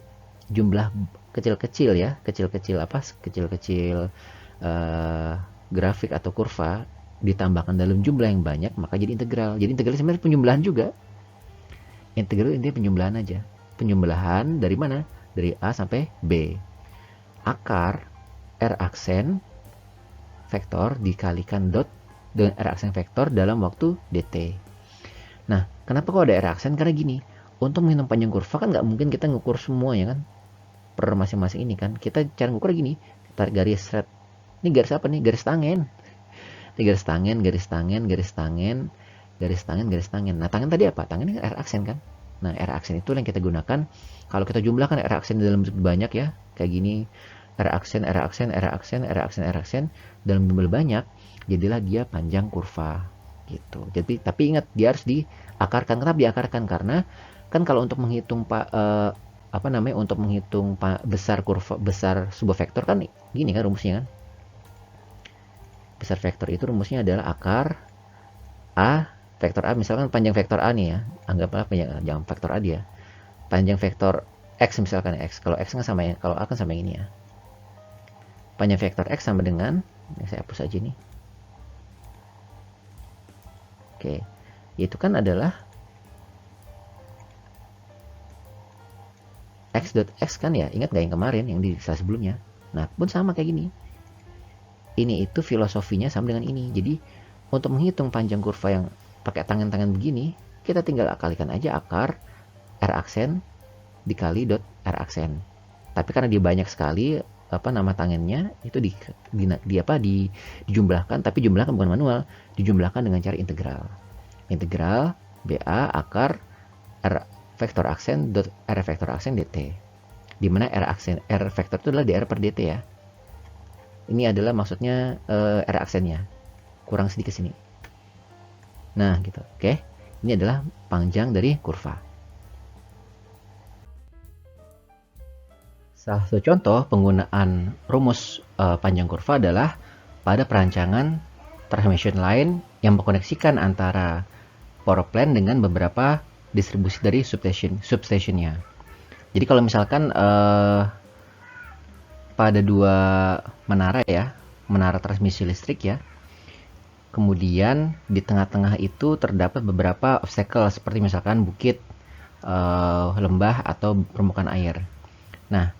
jumlah kecil-kecil ya, grafik atau kurva ditambahkan dalam jumlah yang banyak maka jadi integral. Jadi integral sebenarnya penjumlahan juga. Integral intinya penjumlahan aja. Penjumlahan dari mana? Dari A sampai B. Akar R aksen vektor dikalikan dot dengan R aksen vektor dalam waktu dt. Nah, kenapa kok ada R aksen? Karena gini, untuk menghitung panjang kurva kan nggak mungkin kita ngukur semuanya kan, per masing-masing ini kan. Kita cara ngukur gini, tarik garis red. Ini garis apa nih? Garis tangen. Ini garis tangen, garis tangen, garis tangen, garis tangen, garis tangen. Nah, tangen tadi apa? Tangen ini R aksen kan. Nah, R aksen itu yang kita gunakan. Kalau kita jumlahkan R aksen dalam bentuk banyak ya, kayak gini, R aksen, R aksen, R aksen, R aksen, R aksen dalam jumlah banyak, jadilah dia panjang kurva gitu. Jadi tapi ingat dia harus diakarkan. Kenapa diakarkan? Karena kan kalau untuk menghitung untuk menghitung besar kurva, besar sebuah vektor kan gini kan rumusnya kan. Besar vektor itu rumusnya adalah akar A vektor A, misalkan panjang vektor A nih ya, anggaplah panjang, jangan vektor A dia, panjang vektor X misalkan X, kalau X kan sama ya, kalau A kan sama ini ya, panjang vektor X sama dengan, ini saya hapus aja nih, oke, itu kan adalah X dot X kan ya, ingat gak yang kemarin yang di slide sebelumnya. Nah pun sama kayak gini, ini itu filosofinya sama dengan ini. Jadi untuk menghitung panjang kurva yang pakai tangan-tangan begini, kita tinggal kalikan aja akar R aksen dikali dot R aksen. Tapi karena dia banyak sekali nama tangannya itu dijumlahkan, tapi jumlahkan bukan manual, dijumlahkan dengan cara integral. Integral BA akar R vektor aksen dot R vektor aksen dt. Di mana R vektor itu adalah dr per dt ya. Ini adalah maksudnya R aksennya. Kurang sedikit sini. Nah, gitu. Oke. Ini adalah panjang dari kurva. Salah satu contoh penggunaan rumus panjang kurva adalah pada perancangan transmission line yang mengkoneksikan antara power plant dengan beberapa distribusi dari substationnya. Jadi kalau misalkan pada dua menara ya, menara transmisi listrik ya, kemudian di tengah-tengah itu terdapat beberapa obstacle seperti misalkan bukit, lembah atau permukaan air. Nah,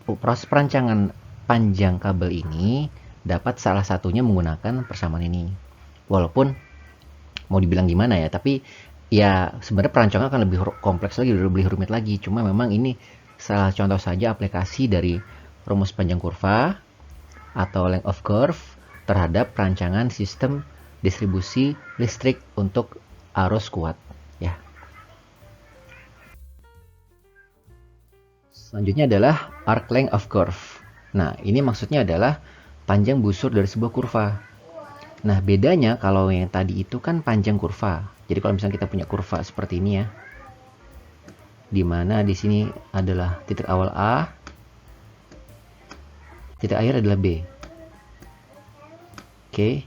proses perancangan panjang kabel ini dapat salah satunya menggunakan persamaan ini. Walaupun mau dibilang gimana ya, tapi ya sebenarnya perancangan akan lebih kompleks lagi, lebih rumit lagi. Cuma memang ini salah contoh saja aplikasi dari rumus panjang kurva atau length of curve terhadap perancangan sistem distribusi listrik untuk arus kuat ya. Selanjutnya adalah arc length of curve. Nah, ini maksudnya adalah panjang busur dari sebuah kurva. Nah, bedanya kalau yang tadi itu kan panjang kurva. Jadi kalau misalnya kita punya kurva seperti ini ya, di mana di sini adalah titik awal A, titik akhir adalah B. Oke.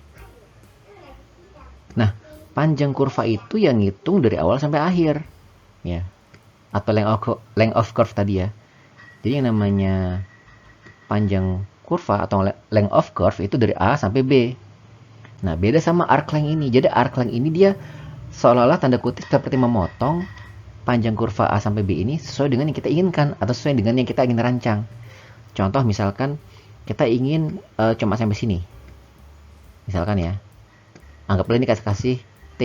Nah, panjang kurva itu yang ngitung dari awal sampai akhir, ya. Atau length of curve tadi ya. Jadi yang namanya panjang kurva atau length of curve itu dari A sampai B. Nah, beda sama arc length ini. Jadi arc length ini dia seolah-olah tanda kutip seperti memotong panjang kurva A sampai B ini sesuai dengan yang kita inginkan atau sesuai dengan yang kita ingin rancang. Contoh misalkan kita ingin cuma sampai sini. Misalkan ya. Anggaplah ini kasih T.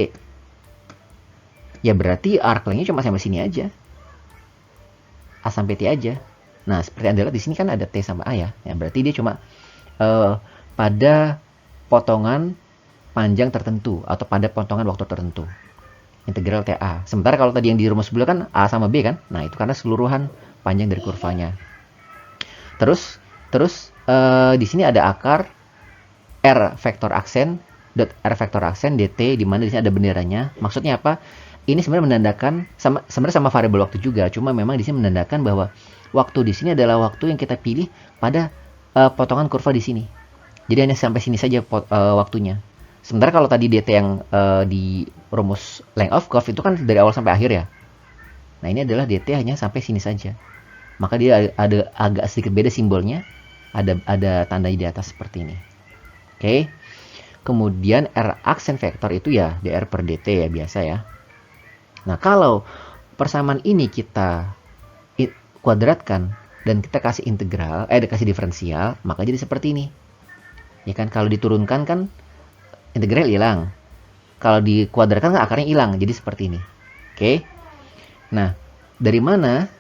Ya berarti arc length-nya cuma sampai sini aja. A sampai T aja. Nah, seperti Anda lihat di sini kan ada T sama A ya. Ya berarti dia cuma pada potongan panjang tertentu atau pada potongan waktu tertentu. Integral TA. Sementara kalau tadi yang di rumus sebelah kan A sama B kan. Nah, itu karena keseluruhan panjang dari kurvanya. Terus di sini ada akar R vektor aksen dot R vektor aksen dt, di mana di sini ada benderanya. Maksudnya apa? Ini sebenarnya menandakan sebenarnya sama variabel waktu juga, cuma memang di sini menandakan bahwa waktu di sini adalah waktu yang kita pilih pada potongan kurva di sini. Jadi hanya sampai sini saja waktunya. Sementara kalau tadi dt yang di rumus length of curve itu kan dari awal sampai akhir ya. Nah, ini adalah dt hanya sampai sini saja. Maka dia ada agak sedikit beda simbolnya. Ada tanda di atas seperti ini. Oke. Kemudian R aksen vektor itu ya dr per dt ya biasa ya. Nah, kalau persamaan ini kita kuadratkan dan kita kasih integral, kasih diferensial, maka jadi seperti ini. Ya kan, kalau diturunkan kan integral hilang. Kalau dikuadratkan kan akarnya hilang, jadi seperti ini. Oke. Nah, dari mana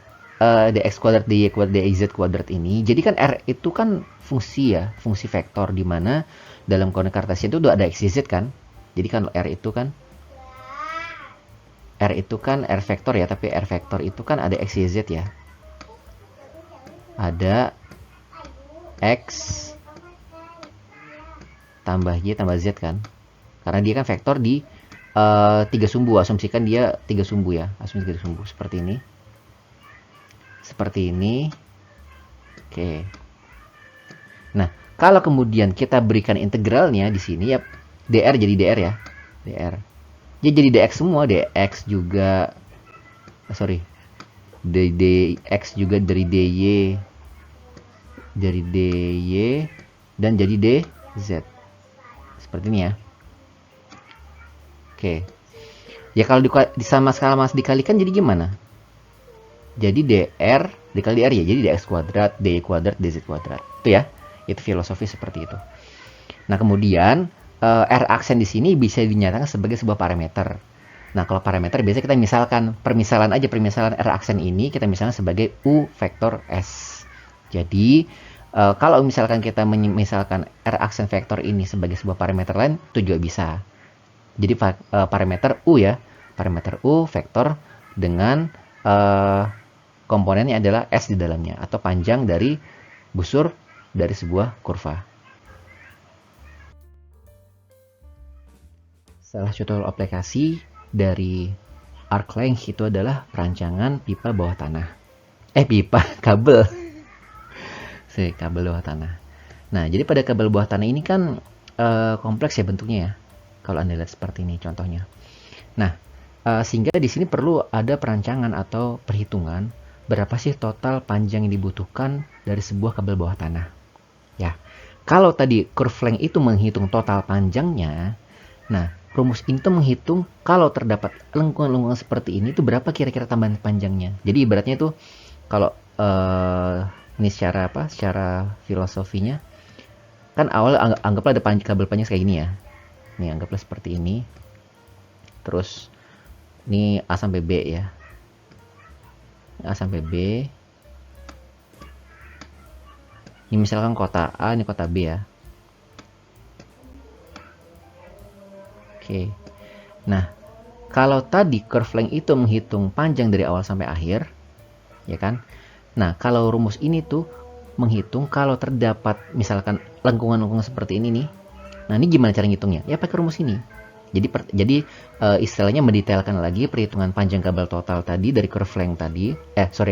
dx kuadrat dy kuadrat dz kuadrat ini? Jadi kan r itu kan fungsi ya, fungsi vektor, di mana dalam koordinat kartesian itu udah ada x, y, z kan. Jadi kan r itu kan r vektor ya, tapi r vektor itu kan ada x, y, z ya. Ada x tambah y tambah z kan. Karena dia kan vektor di 3 sumbu, asumsikan dia 3 sumbu ya, asumsi 3 sumbu seperti ini. Seperti ini. Oke. Nah, kalau kemudian kita berikan integralnya di sini ya, dr jadi dr ya. Dr. Dia jadi dx semua, dx juga dx juga dari dy dan jadi dz. Seperti ini ya. Oke. Ya kalau sama skala dikalikan jadi gimana? Jadi dr dikali dr ya, jadi dx kuadrat, dy kuadrat, dz kuadrat. Itu ya. Itu filosofi seperti itu. Nah, kemudian r aksen di sini bisa dinyatakan sebagai sebuah parameter. Nah, kalau parameter biasanya kita misalkan, permisalan r aksen ini kita misalkan sebagai u vektor s. Jadi, kalau misalkan kita misalkan r aksen vektor ini sebagai sebuah parameter lain, itu juga bisa. Jadi parameter u ya, parameter u vektor dengan komponennya adalah s di dalamnya, atau panjang dari busur dari sebuah kurva. Salah satu aplikasi dari arc length itu adalah perancangan pipa bawah tanah. Kabel. Kabel bawah tanah. Nah, jadi pada kabel bawah tanah ini kan kompleks ya bentuknya ya. Kalau Anda lihat seperti ini contohnya. Nah, sehingga di sini perlu ada perancangan atau perhitungan berapa sih total panjang yang dibutuhkan dari sebuah kabel bawah tanah. Ya, kalau tadi curve length itu menghitung total panjangnya, nah rumus ini tuh menghitung kalau terdapat lengkungan-lengkungan seperti ini itu berapa kira-kira tambahan panjangnya. Jadi ibaratnya itu kalau ini secara filosofinya kan awal anggaplah ada kabel panjang kayak gini ya. Nih anggaplah seperti ini. Terus ini A sampai B ya. A sampai B. Ini misalkan kota A, ini kota B ya. Oke. Nah, kalau tadi curve length itu menghitung panjang dari awal sampai akhir, ya kan? Nah, kalau rumus ini tuh menghitung kalau terdapat misalkan lengkungan-lengkungan seperti ini nih. Nah, ini gimana cara ngitungnya? Ya pakai rumus ini. Jadi istilahnya mendetailkan lagi perhitungan panjang kabel total tadi dari curve length tadi,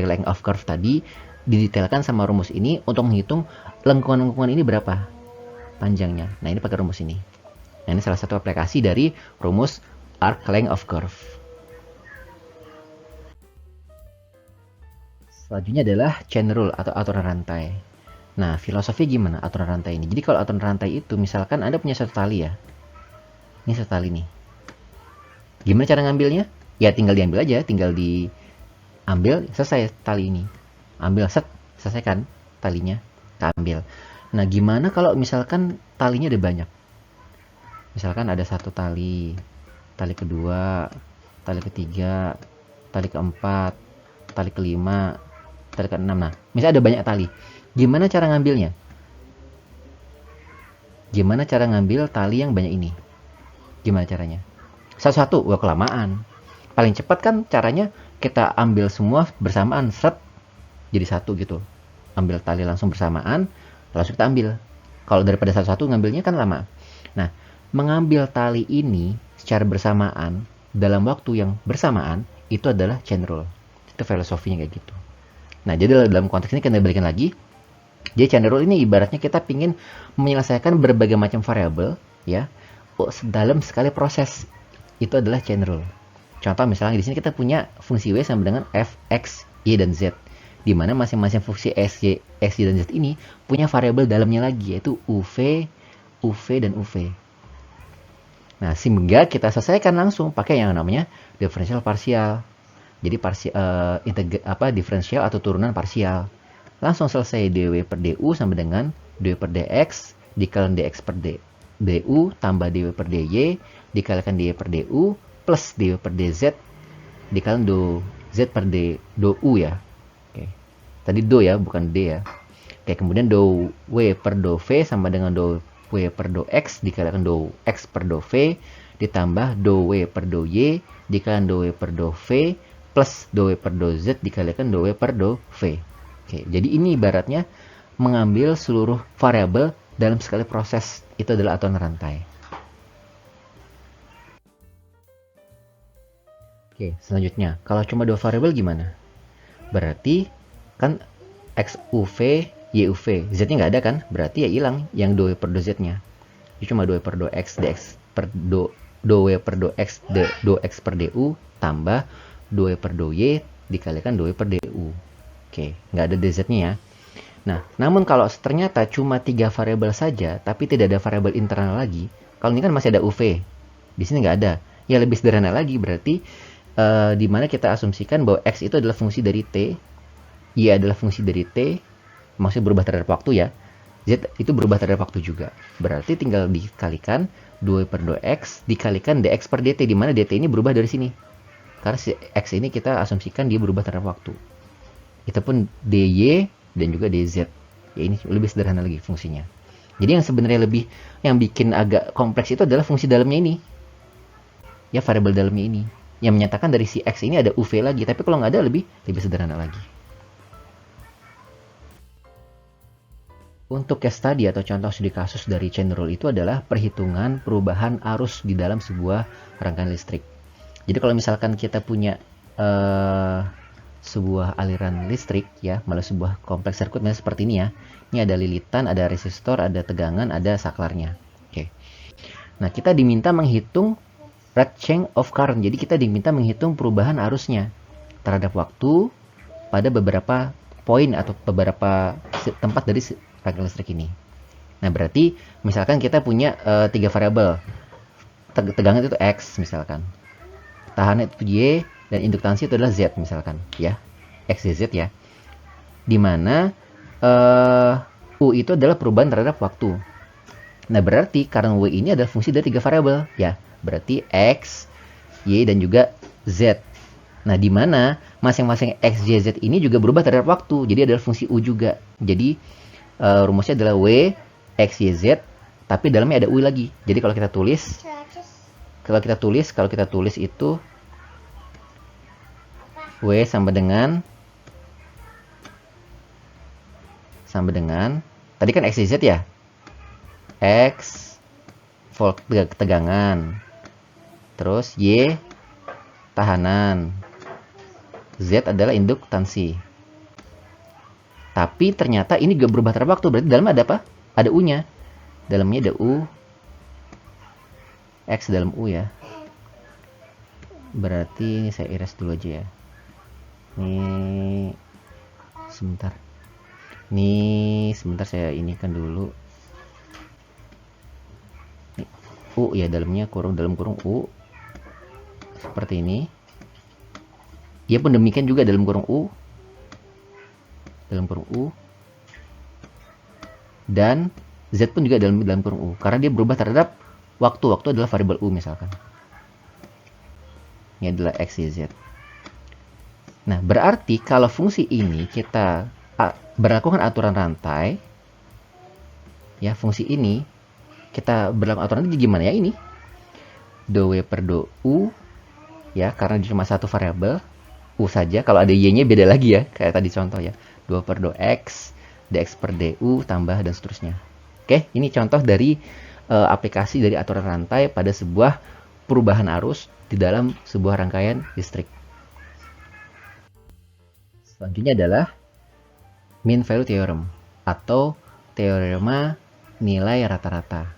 length of curve tadi didetailkan sama rumus ini untuk menghitung lengkungan-lengkungan ini berapa panjangnya. Nah, ini pakai rumus ini. Nah, ini salah satu aplikasi dari rumus arc length of curve. Selanjutnya adalah chain rule atau aturan rantai. Nah, filosofi gimana aturan rantai ini? Jadi kalau aturan rantai itu misalkan Anda punya satu tali ya. Ini satu tali nih. Gimana cara ngambilnya? Ya tinggal diambil aja, tinggal diambil, selesai tali ini. Ambil set, selesaikan talinya, kita ambil. Nah, gimana kalau misalkan talinya ada banyak? Misalkan ada satu tali, tali kedua, tali ketiga, tali keempat, tali kelima, tali keenam. Nah, misalnya ada banyak tali. Gimana cara ngambilnya? Gimana cara ngambil tali yang banyak ini? Gimana caranya? Satu-satu, wah kelamaan. Paling cepat kan caranya kita ambil semua bersamaan, seret, jadi satu gitu. Ambil tali langsung bersamaan, langsung kita ambil. Kalau daripada satu-satu ngambilnya kan lama. Nah, mengambil tali ini secara bersamaan dalam waktu yang bersamaan itu adalah chain rule. Itu filosofinya kayak gitu. Nah, jadi dalam konteks ini kita balikin lagi. Jadi chain rule ini ibaratnya kita ingin menyelesaikan berbagai macam variabel ya dalam sekali proses. Itu adalah chain rule. Contoh misalnya di sini kita punya fungsi y sama dengan f, x, y dan z, di mana masing-masing fungsi x, y, dan z ini punya variabel dalamnya lagi, yaitu uv, dan uv. Nah, sehingga kita selesaikan langsung pakai yang namanya diferensial parsial. Jadi diferensial atau turunan parsial. Langsung selesai dw per du sama dengan dw per dx dikalikan dx per d. du tambah dw per dy dikalikan dy per du plus dw per dz dikalikan do z per do u ya. Oke. Tadi do ya, bukan d ya. Oke, kemudian do w per do v sama dengan do w per do x dikalikan do x per do v ditambah do w per do y dikalikan do w per do v plus do w per do z dikalikan do w per do v. Oke, jadi ini ibaratnya mengambil seluruh variabel dalam sekali proses. Itu adalah aturan rantai. Oke, selanjutnya, kalau cuma dua variabel gimana? Berarti kan xuv, yuv, z-nya nggak ada kan? Berarti ya hilang yang do w per do z-nya. Jadi cuma do w per do x dx per do w per do x do x per du tambah do w per do y dikalikan do w per du. Oke, nggak ada dz-nya ya. Nah, namun kalau ternyata cuma 3 variabel saja, tapi tidak ada variabel internal lagi, kalau ini kan masih ada uv, di sini nggak ada. Ya lebih sederhana lagi, berarti di mana kita asumsikan bahwa x itu adalah fungsi dari t, y adalah fungsi dari t, maksudnya berubah terhadap waktu ya, z itu berubah terhadap waktu juga. Berarti tinggal dikalikan 2 per 2x dikalikan dx per dt, di mana dt ini berubah dari sini. Karena si x ini kita asumsikan dia berubah terhadap waktu. Itu pun dy dan juga dz. Ya ini lebih sederhana lagi fungsinya. Jadi yang sebenarnya yang bikin agak kompleks itu adalah fungsi dalamnya ini. Ya variabel dalamnya ini. Yang menyatakan dari si x ini ada uv lagi. Tapi kalau nggak ada lebih sederhana lagi. Untuk case study atau contoh studi kasus dari chain rule itu adalah perhitungan perubahan arus di dalam sebuah rangkaian listrik. Jadi kalau misalkan kita punya sebuah aliran listrik ya, melalui sebuah kompleks sirkuit misalnya seperti ini ya. Ini ada lilitan, ada resistor, ada tegangan, ada saklarnya. Oke. Nah, kita diminta menghitung rate change of current. Jadi kita diminta menghitung perubahan arusnya terhadap waktu pada beberapa poin atau beberapa tempat dari rangkaian listrik ini. Nah, berarti misalkan kita punya 3 variabel. Tegangan itu X misalkan. Tahanan itu Y dan induktansi itu adalah Z misalkan ya. X, Y, Z ya. Dimana U itu adalah perubahan terhadap waktu. Nah, berarti karena W ini adalah fungsi dari 3 variabel ya. Berarti X, Y dan juga Z. Nah, di mana masing-masing X, Y, Z ini juga berubah terhadap waktu. Jadi adalah fungsi U juga. Jadi rumusnya adalah W, X, Y, Z, tapi dalamnya ada U lagi. Jadi kalau kita tulis itu W sama dengan tadi kan X, Y, Z ya. X volt tegangan. Terus Y tahanan. Z adalah induktansi. Tapi ternyata ini juga berubah terhadap waktu. Berarti dalamnya ada apa? Ada U-nya. Dalamnya ada U. X dalam U ya. Berarti ini saya erase dulu aja ya. Ini sebentar. Sebentar saya inikan dulu. Ini, U ya, dalamnya dalam kurung U. Seperti ini. Ya pun demikian juga dalam kurung U. Dan Z pun juga dalam kurung U. Karena dia berubah terhadap waktu. Waktu adalah variabel U misalkan. Ini adalah X, Y, Z. Nah, berarti kalau fungsi ini kita berlakukan aturan rantai, ya fungsi ini kita berlakukan aturan rantai gimana ya ini? Do W per do U, ya karena cuma satu variabel U saja. Kalau ada Y-nya beda lagi ya, kayak tadi contoh ya. 2 per do X, dx per du, tambah dan seterusnya. Oke, ini contoh dari aplikasi dari aturan rantai pada sebuah perubahan arus di dalam sebuah rangkaian listrik. Selanjutnya adalah mean value theorem atau teorema nilai rata-rata.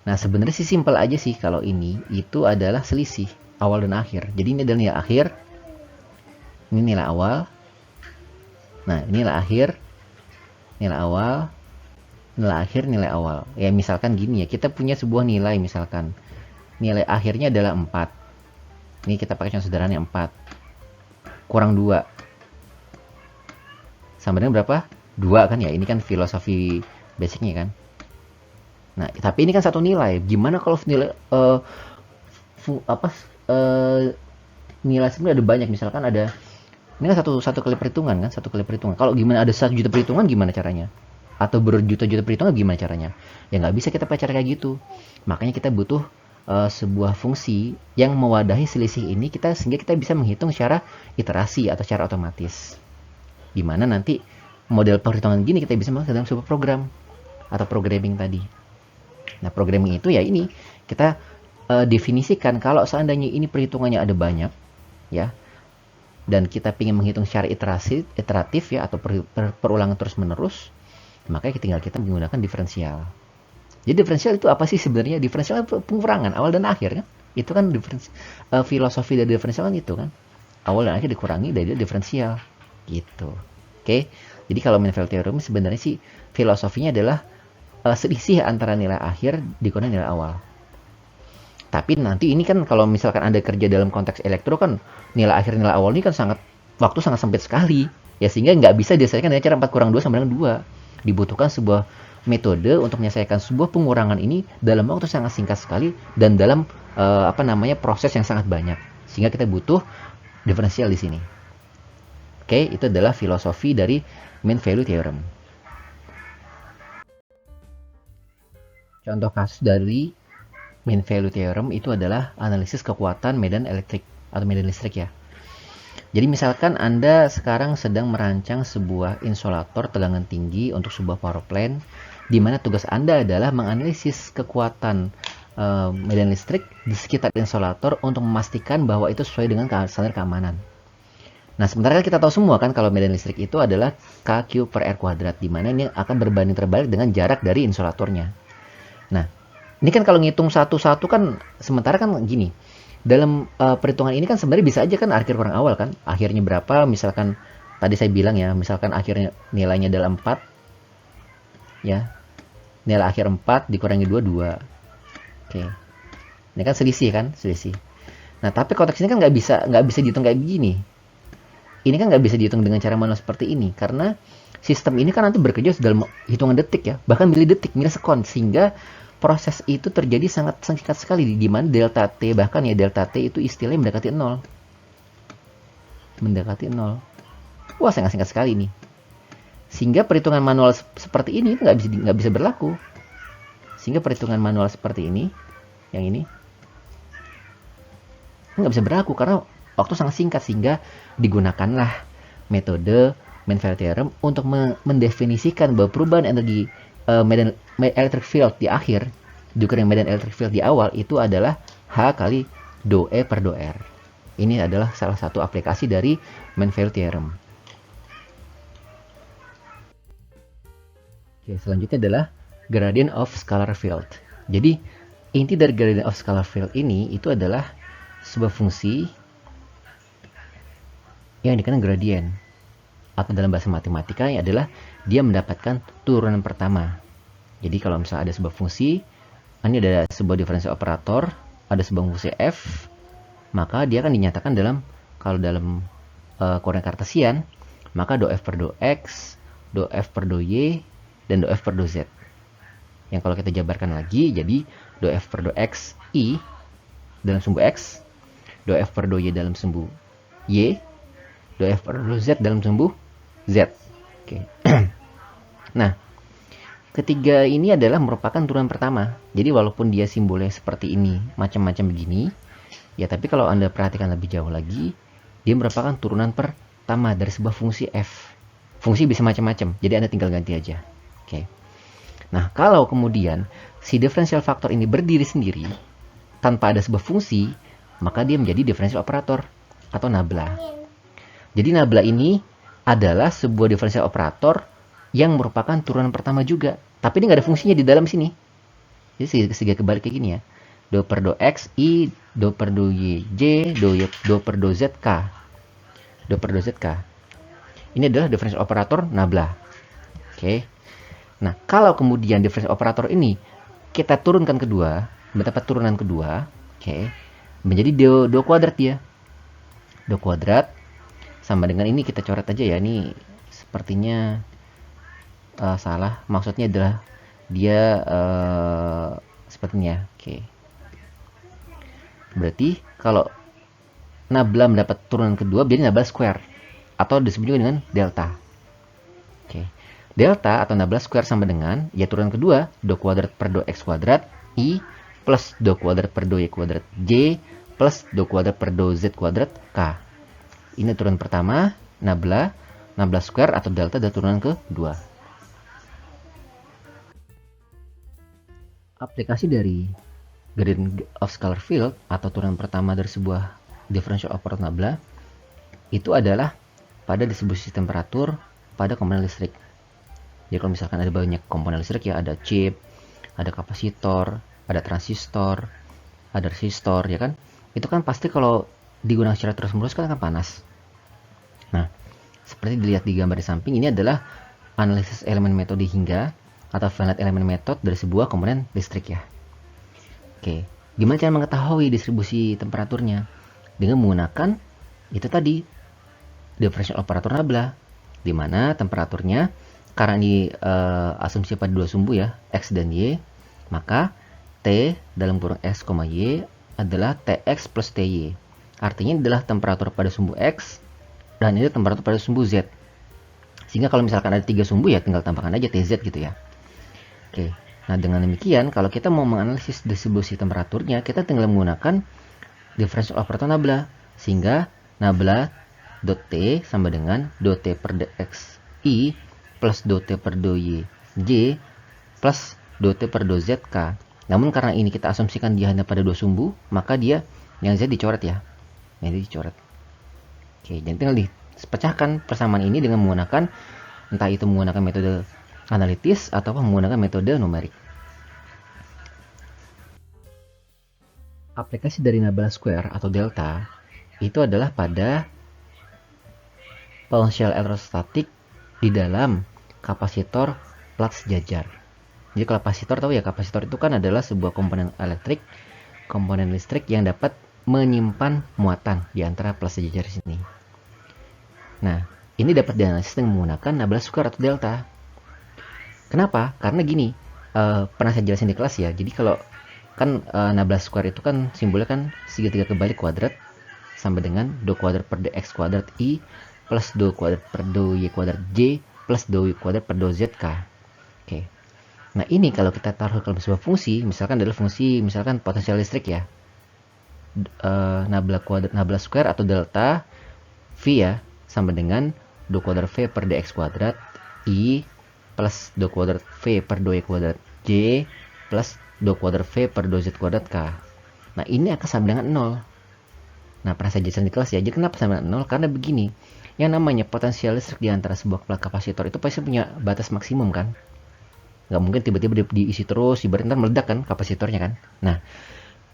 Nah, sebenarnya sih simpel aja sih kalau ini itu adalah selisih awal dan akhir. Jadi ini adalah nilai akhir, ini nilai awal. Nah, ini nilai akhir, nilai awal, nilai akhir, nilai awal. Ya misalkan gini ya, kita punya sebuah nilai misalkan. Nilai akhirnya adalah 4. Ini kita pakai contoh sederhana 4. Kurang 2. Sama dengan berapa? 2 kan ya, ini kan filosofi basicnya kan. Nah, tapi ini kan satu nilai. Gimana kalau nilai apa nilai sebenarnya ada banyak, misalkan ada ini kan satu kali perhitungan kan, satu kali perhitungan. Kalau gimana ada 1 juta perhitungan gimana caranya? Atau berjuta-juta perhitungan gimana caranya? Ya nggak bisa kita pakai cara kayak gitu. Makanya kita butuh sebuah fungsi yang mewadahi selisih ini sehingga kita bisa menghitung secara iterasi atau secara otomatis. Dimana nanti model perhitungan gini kita bisa masuk dalam sebuah program atau programming tadi. Nah, programming itu ya ini kita definisikan kalau seandainya ini perhitungannya ada banyak, ya, dan kita ingin menghitung secara iteratif ya, atau perulangan terus menerus, maka tinggal kita menggunakan diferensial. Jadi diferensial itu apa sih sebenarnya? Diferensial itu pengurangan awal dan akhir kan? Itu kan filosofi dari diferensial kan itu kan. Awal dan akhir dikurangi dari diferensial. Gitu. Oke. Jadi kalau main value theorem sebenarnya sih filosofinya adalah selisih antara nilai akhir dikurangi nilai awal. Tapi nanti ini kan kalau misalkan Anda kerja dalam konteks elektro kan nilai akhir nilai awal ini kan waktu sangat sempit sekali. Ya sehingga nggak bisa diselesaikan dengan cara 4 × 2 sama dengan 2. Dibutuhkan sebuah metode untuk menyelesaikan sebuah pengurangan ini dalam waktu sangat singkat sekali dan dalam proses yang sangat banyak. Sehingga kita butuh diferensial di sini. Oke, itu adalah filosofi dari mean value theorem. Contoh kasus dari mean value theorem itu adalah analisis kekuatan medan elektrik atau medan listrik ya. Jadi misalkan Anda sekarang sedang merancang sebuah insolator tegangan tinggi untuk sebuah power plant, di mana tugas Anda adalah menganalisis kekuatan medan listrik di sekitar insolator untuk memastikan bahwa itu sesuai dengan standar keamanan. Nah, sementara kita tahu semua kan kalau medan listrik itu adalah Q/R², di mana ini akan berbanding terbalik dengan jarak dari insolatornya. Nah, ini kan kalau ngitung satu-satu kan, sementara kan gini, dalam perhitungan ini kan sebenarnya bisa aja kan akhir kurang awal kan, akhirnya berapa, misalkan tadi saya bilang ya, misalkan akhirnya nilainya adalah 4, ya, nilai akhir 4 dikurangi 2, 2. Oke, ini kan selisih kan, selisih. Nah, tapi konteks ini kan nggak bisa dihitung kayak begini. Ini kan nggak bisa dihitung dengan cara manual seperti ini, karena sistem ini kan nanti bekerja dalam hitungan detik ya, bahkan milidetik, milisekon, sehingga proses itu terjadi sangat singkat sekali, di mana delta T, bahkan ya delta T itu istilahnya mendekati 0. Mendekati 0. Wah, sangat singkat sekali nih. Sehingga perhitungan manual seperti ini nggak bisa berlaku. Sehingga perhitungan manual seperti ini, yang ini, nggak bisa berlaku karena waktu sangat singkat, sehingga digunakanlah metode mean value theorem untuk mendefinisikan bahwa perubahan energi medan electric field di akhir dikurangi medan electric field di awal itu adalah H kali dou E per dou R. Ini adalah salah satu aplikasi dari mean value theorem. Oke, selanjutnya adalah gradient of scalar field. Jadi inti dari gradient of scalar field ini itu adalah sebuah fungsi yang dikatakan gradient, atau dalam bahasa matematika adalah dia mendapatkan turunan pertama. Jadi kalau misalnya ada sebuah fungsi, ini ada sebuah diferensial operator, ada sebuah fungsi f, maka dia akan dinyatakan kalau dalam koordinat kartesian, maka dou f per dou x, dou f per dou y, dan dou f per dou z. Yang kalau kita jabarkan lagi, jadi dou f per dou x i dalam sumbu x, dou f per dou y dalam sumbu y, dou f per dou z dalam sumbu z. Oke. Nah, ketiga ini adalah merupakan turunan pertama. Jadi walaupun dia simbolnya seperti ini, macam-macam begini, ya tapi kalau Anda perhatikan lebih jauh lagi, dia merupakan turunan pertama dari sebuah fungsi f. Fungsi bisa macam-macam, jadi Anda tinggal ganti aja. Oke. Nah, kalau kemudian si differential factor ini berdiri sendiri tanpa ada sebuah fungsi, maka dia menjadi differential operator atau nabla. Jadi nabla ini adalah sebuah differential operator yang merupakan turunan pertama juga, tapi ini nggak ada fungsinya di dalam sini. Jadi segitiga kebalik kayak gini ya. Dou per dou x i, dou per dou y j, dou per dou z k. Dou per dou z k. Ini adalah differential operator nabla. Oke. Nah, kalau kemudian differential operator ini kita turunkan kedua, mendapat turunan kedua, oke, menjadi dou kuadrat ya. Dou kuadrat sama dengan ini, kita coret aja ya. Ini sepertinya salah. Maksudnya adalah dia sepertinya. Oke. Berarti kalau nabla mendapat turunan kedua, jadi nabla square atau disebut juga dengan delta. Oke. Delta atau nabla square sama dengan ya turunan kedua do kuadrat per do x kuadrat i plus do kuadrat per do y kuadrat j plus do kuadrat per do z kuadrat k. Ini turunan pertama, nabla square atau delta adalah turunan kedua. Aplikasi dari gradient of scalar field atau turunan pertama dari sebuah differential operator nabla itu adalah pada distribusi temperatur pada komponen listrik. Jadi kalau misalkan ada banyak komponen listrik ya, ada chip, ada kapasitor, ada transistor, ada resistor ya kan. Itu kan pasti kalau digunakan secara terus-menerus kan akan panas. Nah, seperti dilihat di gambar di samping, ini adalah analisis elemen metode hingga atau finite element method dari sebuah komponen listrik ya. Oke, gimana cara mengetahui distribusi temperaturnya? Dengan menggunakan itu tadi differential operator nabla, di mana temperaturnya karena ini asumsi pada dua sumbu ya, x dan y, maka T dalam kurung x, y adalah Tx plus Ty. Artinya adalah temperatur pada sumbu x dan ini temperatur pada sumbu z. Sehingga kalau misalkan ada 3 sumbu ya tinggal tambahkan aja Tz gitu ya. Oke. Nah, dengan demikian, kalau kita mau menganalisis distribusi temperaturnya, kita tinggal menggunakan differential operator nabla. Sehingga nabla dot T sama dengan dot T per dx I plus dot T per do Y J plus dot T per do Z K. Namun karena ini kita asumsikan dia hanya pada 2 sumbu, maka dia yang Z dicoret ya. Ini dicoret. Oke, jadi tinggal dipecahkan persamaan ini dengan menggunakan entah itu menggunakan metode analitis atau menggunakan metode numerik. Aplikasi dari nabla square atau delta itu adalah pada potential elektrostatik di dalam kapasitor plat sejajar. Jadi kapasitor tahu ya, kapasitor itu kan adalah sebuah komponen komponen listrik yang dapat menyimpan muatan di antara plat sejajar di sini. Nah, ini dapat dianalisis dengan menggunakan nabla square atau delta. Kenapa? Karena gini, pernah saya jelasin di kelas ya. Jadi kalau kan nabla square itu kan simbolnya kan segitiga kebalik kuadrat sama dengan do kuadrat per dx kuadrat i plus do kuadrat per do y kuadrat j plus do y kuadrat per do z k. Oke. Nah, ini kalau kita taruh dalam sebuah fungsi, misalkan adalah fungsi misalkan potensial listrik ya. Nabla square atau delta v ya sama dengan do kuadrat v per dx kuadrat i plus do kuadrat v per do y kuadrat j plus do kuadrat v per do z kuadrat k. Nah, ini akan sama dengan 0. Nah, pernah saya jelaskan di kelas ya. Jadi kenapa sama dengan 0? Karena begini, yang namanya potensial listrik di antara sebuah plat kapasitor itu pasti punya batas maksimum kan. Nggak mungkin tiba-tiba diisi terus, ibaratnya meledak kan kapasitornya kan. Nah,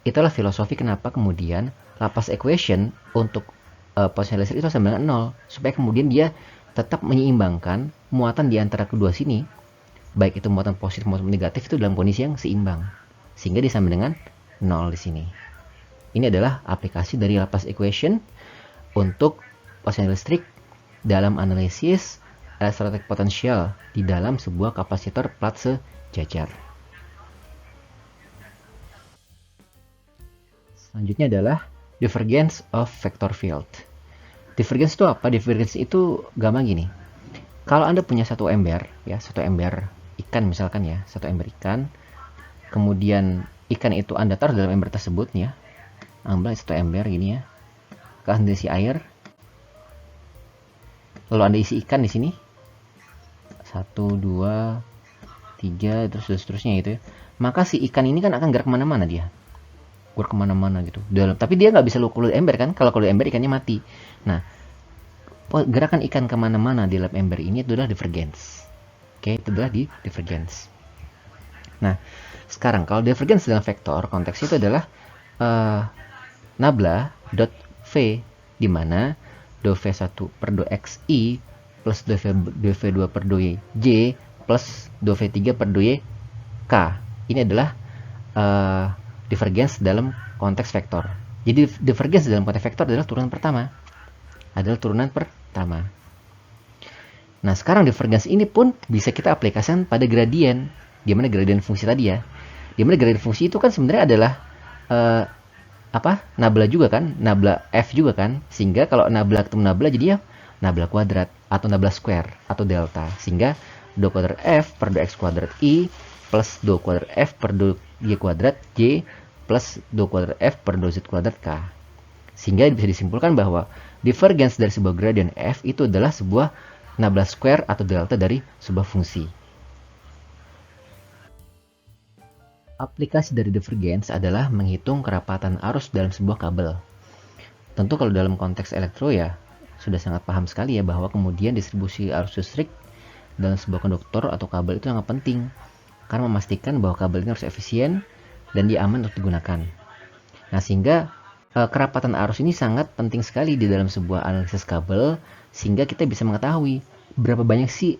itulah filosofi kenapa kemudian Laplace equation untuk potensial listrik itu sama dengan 0. Supaya kemudian dia tetap menyeimbangkan muatan di antara kedua sini, baik itu muatan positif maupun negatif itu dalam kondisi yang seimbang, sehingga disama dengan 0 di sini. Ini adalah aplikasi dari Laplace equation untuk potensial listrik dalam analisis elektrostatik potensial di dalam sebuah kapasitor plat sejajar. Selanjutnya adalah divergence of vector field. Divergence itu apa? Divergence itu gampang gini. Kalau Anda punya satu ember ikan misalkan ya, satu ember ikan. Kemudian ikan itu Anda taruh dalam ember tersebut ya. Ambil satu ember gini ya. Anda isi air. Lalu Anda isi ikan di sini. 1, 2, 3 terus seterusnya gitu ya. Maka si ikan ini kan akan gerak kemana-mana dia. Gerak kemana-mana gitu. Tapi dia nggak bisa keluar ember kan. Kalau keluar ember ikannya mati. Nah, gerakan ikan kemana-mana di dalam ember ini adalah divergence. Oke, itu adalah di divergence. Nah, sekarang kalau divergence dalam vektor, konteks itu adalah nabla dot v, di mana do v1 per do xi plus do v2 per do y j plus do v3 per do y k. Ini adalah divergence dalam konteks vektor. Jadi divergence dalam konteks vektor adalah turunan pertama. Nah, sekarang divergence ini pun bisa kita aplikasikan pada gradien. di mana gradien fungsi tadi ya. Di mana gradien fungsi itu kan sebenarnya adalah eh, nabla juga kan, nabla f juga kan, sehingga kalau nabla ketemu nabla jadi ya nabla kuadrat atau nabla square atau delta, sehingga 2 kuadrat f per 2x kuadrat i plus 2 kuadrat f per 2y kuadrat j plus 2 kuadrat f per 2z kuadrat k. Sehingga bisa disimpulkan bahwa divergens dari sebuah gradien f itu adalah sebuah nabla square atau delta dari sebuah fungsi. Aplikasi dari divergens adalah menghitung kerapatan arus dalam sebuah kabel. Tentu kalau dalam konteks elektro ya sudah sangat paham sekali ya bahwa kemudian distribusi arus listrik dalam sebuah konduktor atau kabel itu sangat penting karena memastikan bahwa kabel ini harus efisien dan dia aman untuk digunakan. Nah, sehingga kerapatan arus ini sangat penting sekali di dalam sebuah analisis kabel sehingga kita bisa mengetahui berapa banyak sih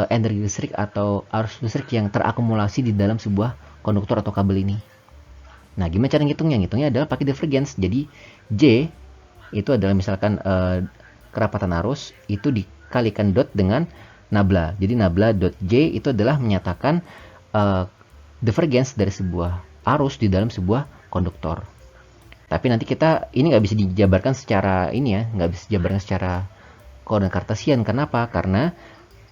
energi listrik atau arus listrik yang terakumulasi di dalam sebuah konduktor atau kabel ini. Nah, gimana cara ngitungnya? Ngitungnya adalah pakai divergens. Jadi J itu adalah misalkan kerapatan arus itu dikalikan dot dengan nabla. Jadi nabla dot J itu adalah menyatakan divergens dari sebuah arus di dalam sebuah konduktor. Tapi nanti ini nggak bisa dijabarkan secara nggak bisa dijabarkan secara koordinat kartesian. Kenapa? Karena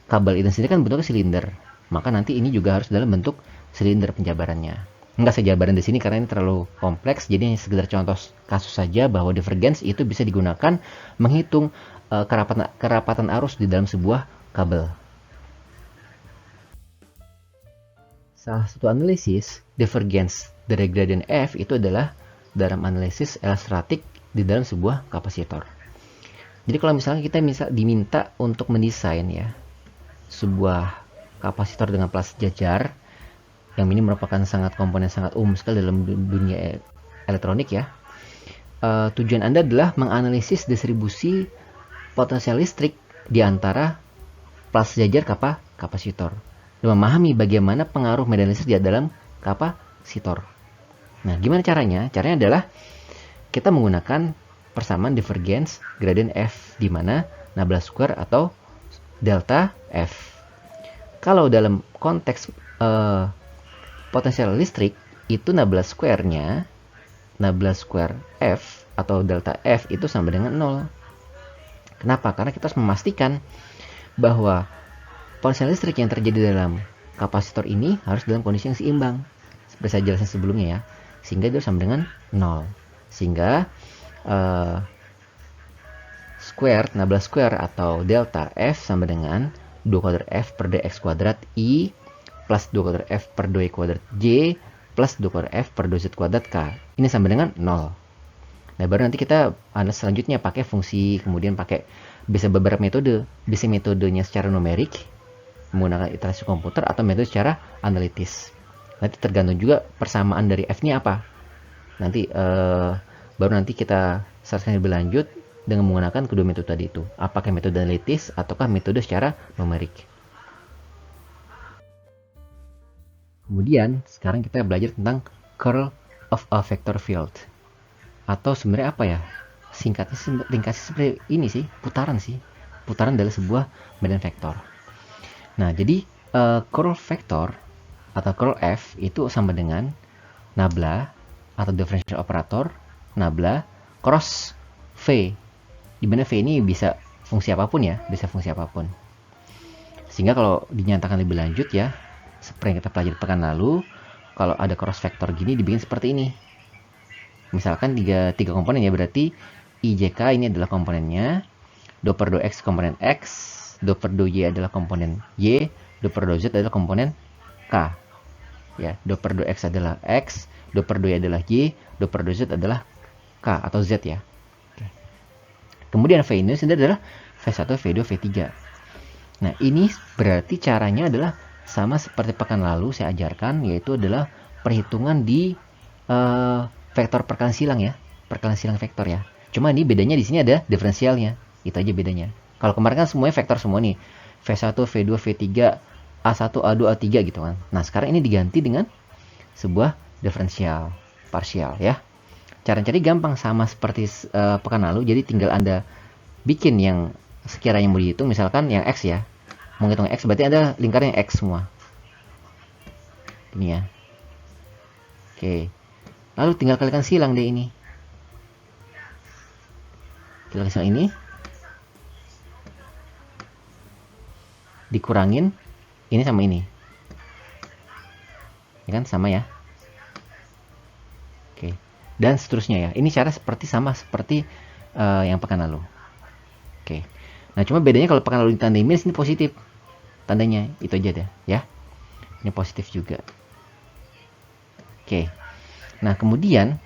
kabel itu sendiri kan bentuknya silinder. Maka nanti ini juga harus dalam bentuk silinder penjabarannya. Enggak saya jabarin di sini karena ini terlalu kompleks. Jadi hanya sekedar contoh kasus saja bahwa divergens itu bisa digunakan menghitung kerapatan arus di dalam sebuah kabel. Salah satu analisis divergens dari gradien F itu adalah dalam analisis elektrostatik di dalam sebuah kapasitor. Jadi kalau misalnya kita diminta untuk mendesain ya sebuah kapasitor dengan plas jajar, yang ini merupakan komponen sangat umum sekali dalam dunia elektronik ya. Tujuan Anda adalah menganalisis distribusi potensial listrik di antara plas jajar kapasitor dan memahami bagaimana pengaruh medan listrik di dalam kapasitor. Nah, gimana caranya? Caranya adalah kita menggunakan persamaan divergens gradien F di mana nabla square atau delta F. Kalau dalam konteks potensial listrik itu nabla square F atau delta F itu sama dengan 0. Kenapa? Karena kita harus memastikan bahwa potensial listrik yang terjadi dalam kapasitor ini harus dalam kondisi yang seimbang. Seperti saya jelaskan sebelumnya ya. Sehingga itu sama dengan 0. Sehingga nabla square atau delta F sama dengan 2 kuadrat F per dx kuadrat I plus 2 kuadrat F per 2y kuadrat J plus 2 kuadrat F per 2z kuadrat K. Ini sama dengan 0. Nah, baru nanti kita selanjutnya pakai fungsi, kemudian bisa beberapa metode. Bisa metodenya secara numerik, menggunakan iterasi komputer, atau metode secara analitis. Nanti tergantung juga persamaan dari F-nya apa. Nanti baru nanti kita selesai lebih lanjut dengan menggunakan kedua metode tadi itu. Apakah metode analitis ataukah metode secara numerik. Kemudian sekarang kita belajar tentang curl of a vector field. Atau sebenarnya apa ya? Ringkasnya seperti ini sih, putaran dari sebuah medan vektor. Nah, jadi curl vektor atau curl F itu sama dengan nabla atau differential operator nabla cross V, di mana V ini bisa fungsi apapun ya, Sehingga kalau dinyatakan lebih lanjut ya, seperti yang kita pelajari pekan lalu, kalau ada cross vector gini dibikin seperti ini. Misalkan tiga komponen ya, berarti IJK ini adalah komponennya, 2 per 2X komponen X, 2 per 2Y adalah komponen Y, 2 per 2Z adalah komponen K. Ya, 2 per 2X adalah X, 2 per 2Y adalah Y, 2 per 2Z adalah K atau Z ya. Kemudian V ini sendiri adalah V1, V2, V3. Nah, ini berarti caranya adalah sama seperti pekan lalu saya ajarkan, yaitu adalah perhitungan di vektor perkalian silang ya, perkalian silang vektor ya. Cuma ini bedanya di sini ada diferensialnya, itu aja bedanya. Kalau kemarin kan semuanya vektor semua nih, V1, V2, V3, A1, A2, A3 gitu kan. Nah, sekarang ini diganti dengan sebuah diferensial parsial ya. Cara cari gampang sama seperti pekan lalu, jadi tinggal Anda bikin yang sekiranya mau dihitung, misalkan yang X ya. menghitung X berarti ada lingkaran yang X semua. Ini ya. Oke. Lalu tinggal kalikan silang deh ini. Kalikan silang ini. Dikurangin ini sama ini. Ya kan sama ya. Oke. Dan seterusnya ya. Ini cara sama seperti yang pekan lalu. Oke. Nah, cuma bedanya kalau pekan lalu ditandai minus, ini positif. Tandanya itu aja deh ya. Ini positif juga. Oke. Nah, kemudian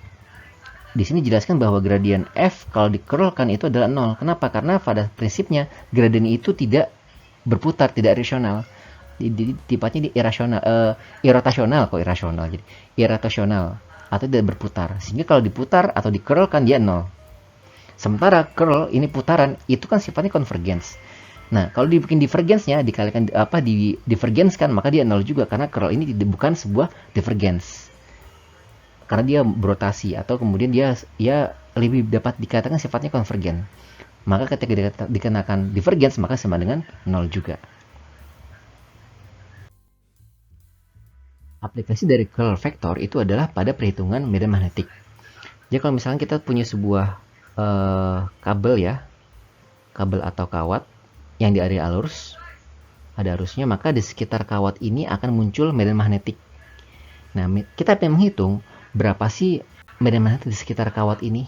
di sini jelaskan bahwa gradien f kalau dikerolkan itu adalah 0. Kenapa? Karena pada prinsipnya gradien itu tidak berputar, tidak rasional. Tipenya di irasional kok irasional. Jadi irasional atau tidak berputar. Sehingga kalau diputar atau dikerolkan dia 0. Sementara curl ini putaran itu kan sifatnya convergence. Nah, kalau dibikin divergence-nya dikalikan divergence-kan, maka dia 0 juga karena curl ini bukan sebuah divergence. Karena dia berotasi atau kemudian dia lebih dapat dikatakan sifatnya konvergen. Maka ketika dikenakan divergence maka sama dengan 0 juga. Aplikasi dari curl vektor itu adalah pada perhitungan medan magnetik. Jadi kalau misalnya kita punya sebuah kabel ya, kabel atau kawat yang di area arus, ada arusnya, maka di sekitar kawat ini akan muncul medan magnetik. Nah, kita pengen menghitung berapa sih medan magnetik di sekitar kawat ini.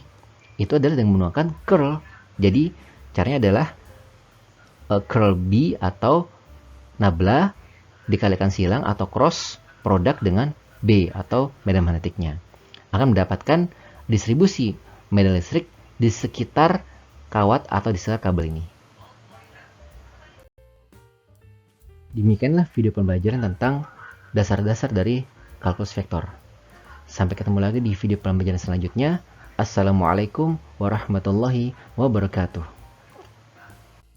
Itu adalah dengan menggunakan curl. Jadi caranya adalah curl B atau nabla dikalikan silang atau cross produk dengan B atau medan magnetiknya. Akan mendapatkan distribusi medan listrik di sekitar kawat atau di sekitar kabel ini. Demikianlah video pembelajaran tentang dasar-dasar dari kalkulus vektor. Sampai ketemu lagi di video pembelajaran selanjutnya. Assalamualaikum warahmatullahi wabarakatuh.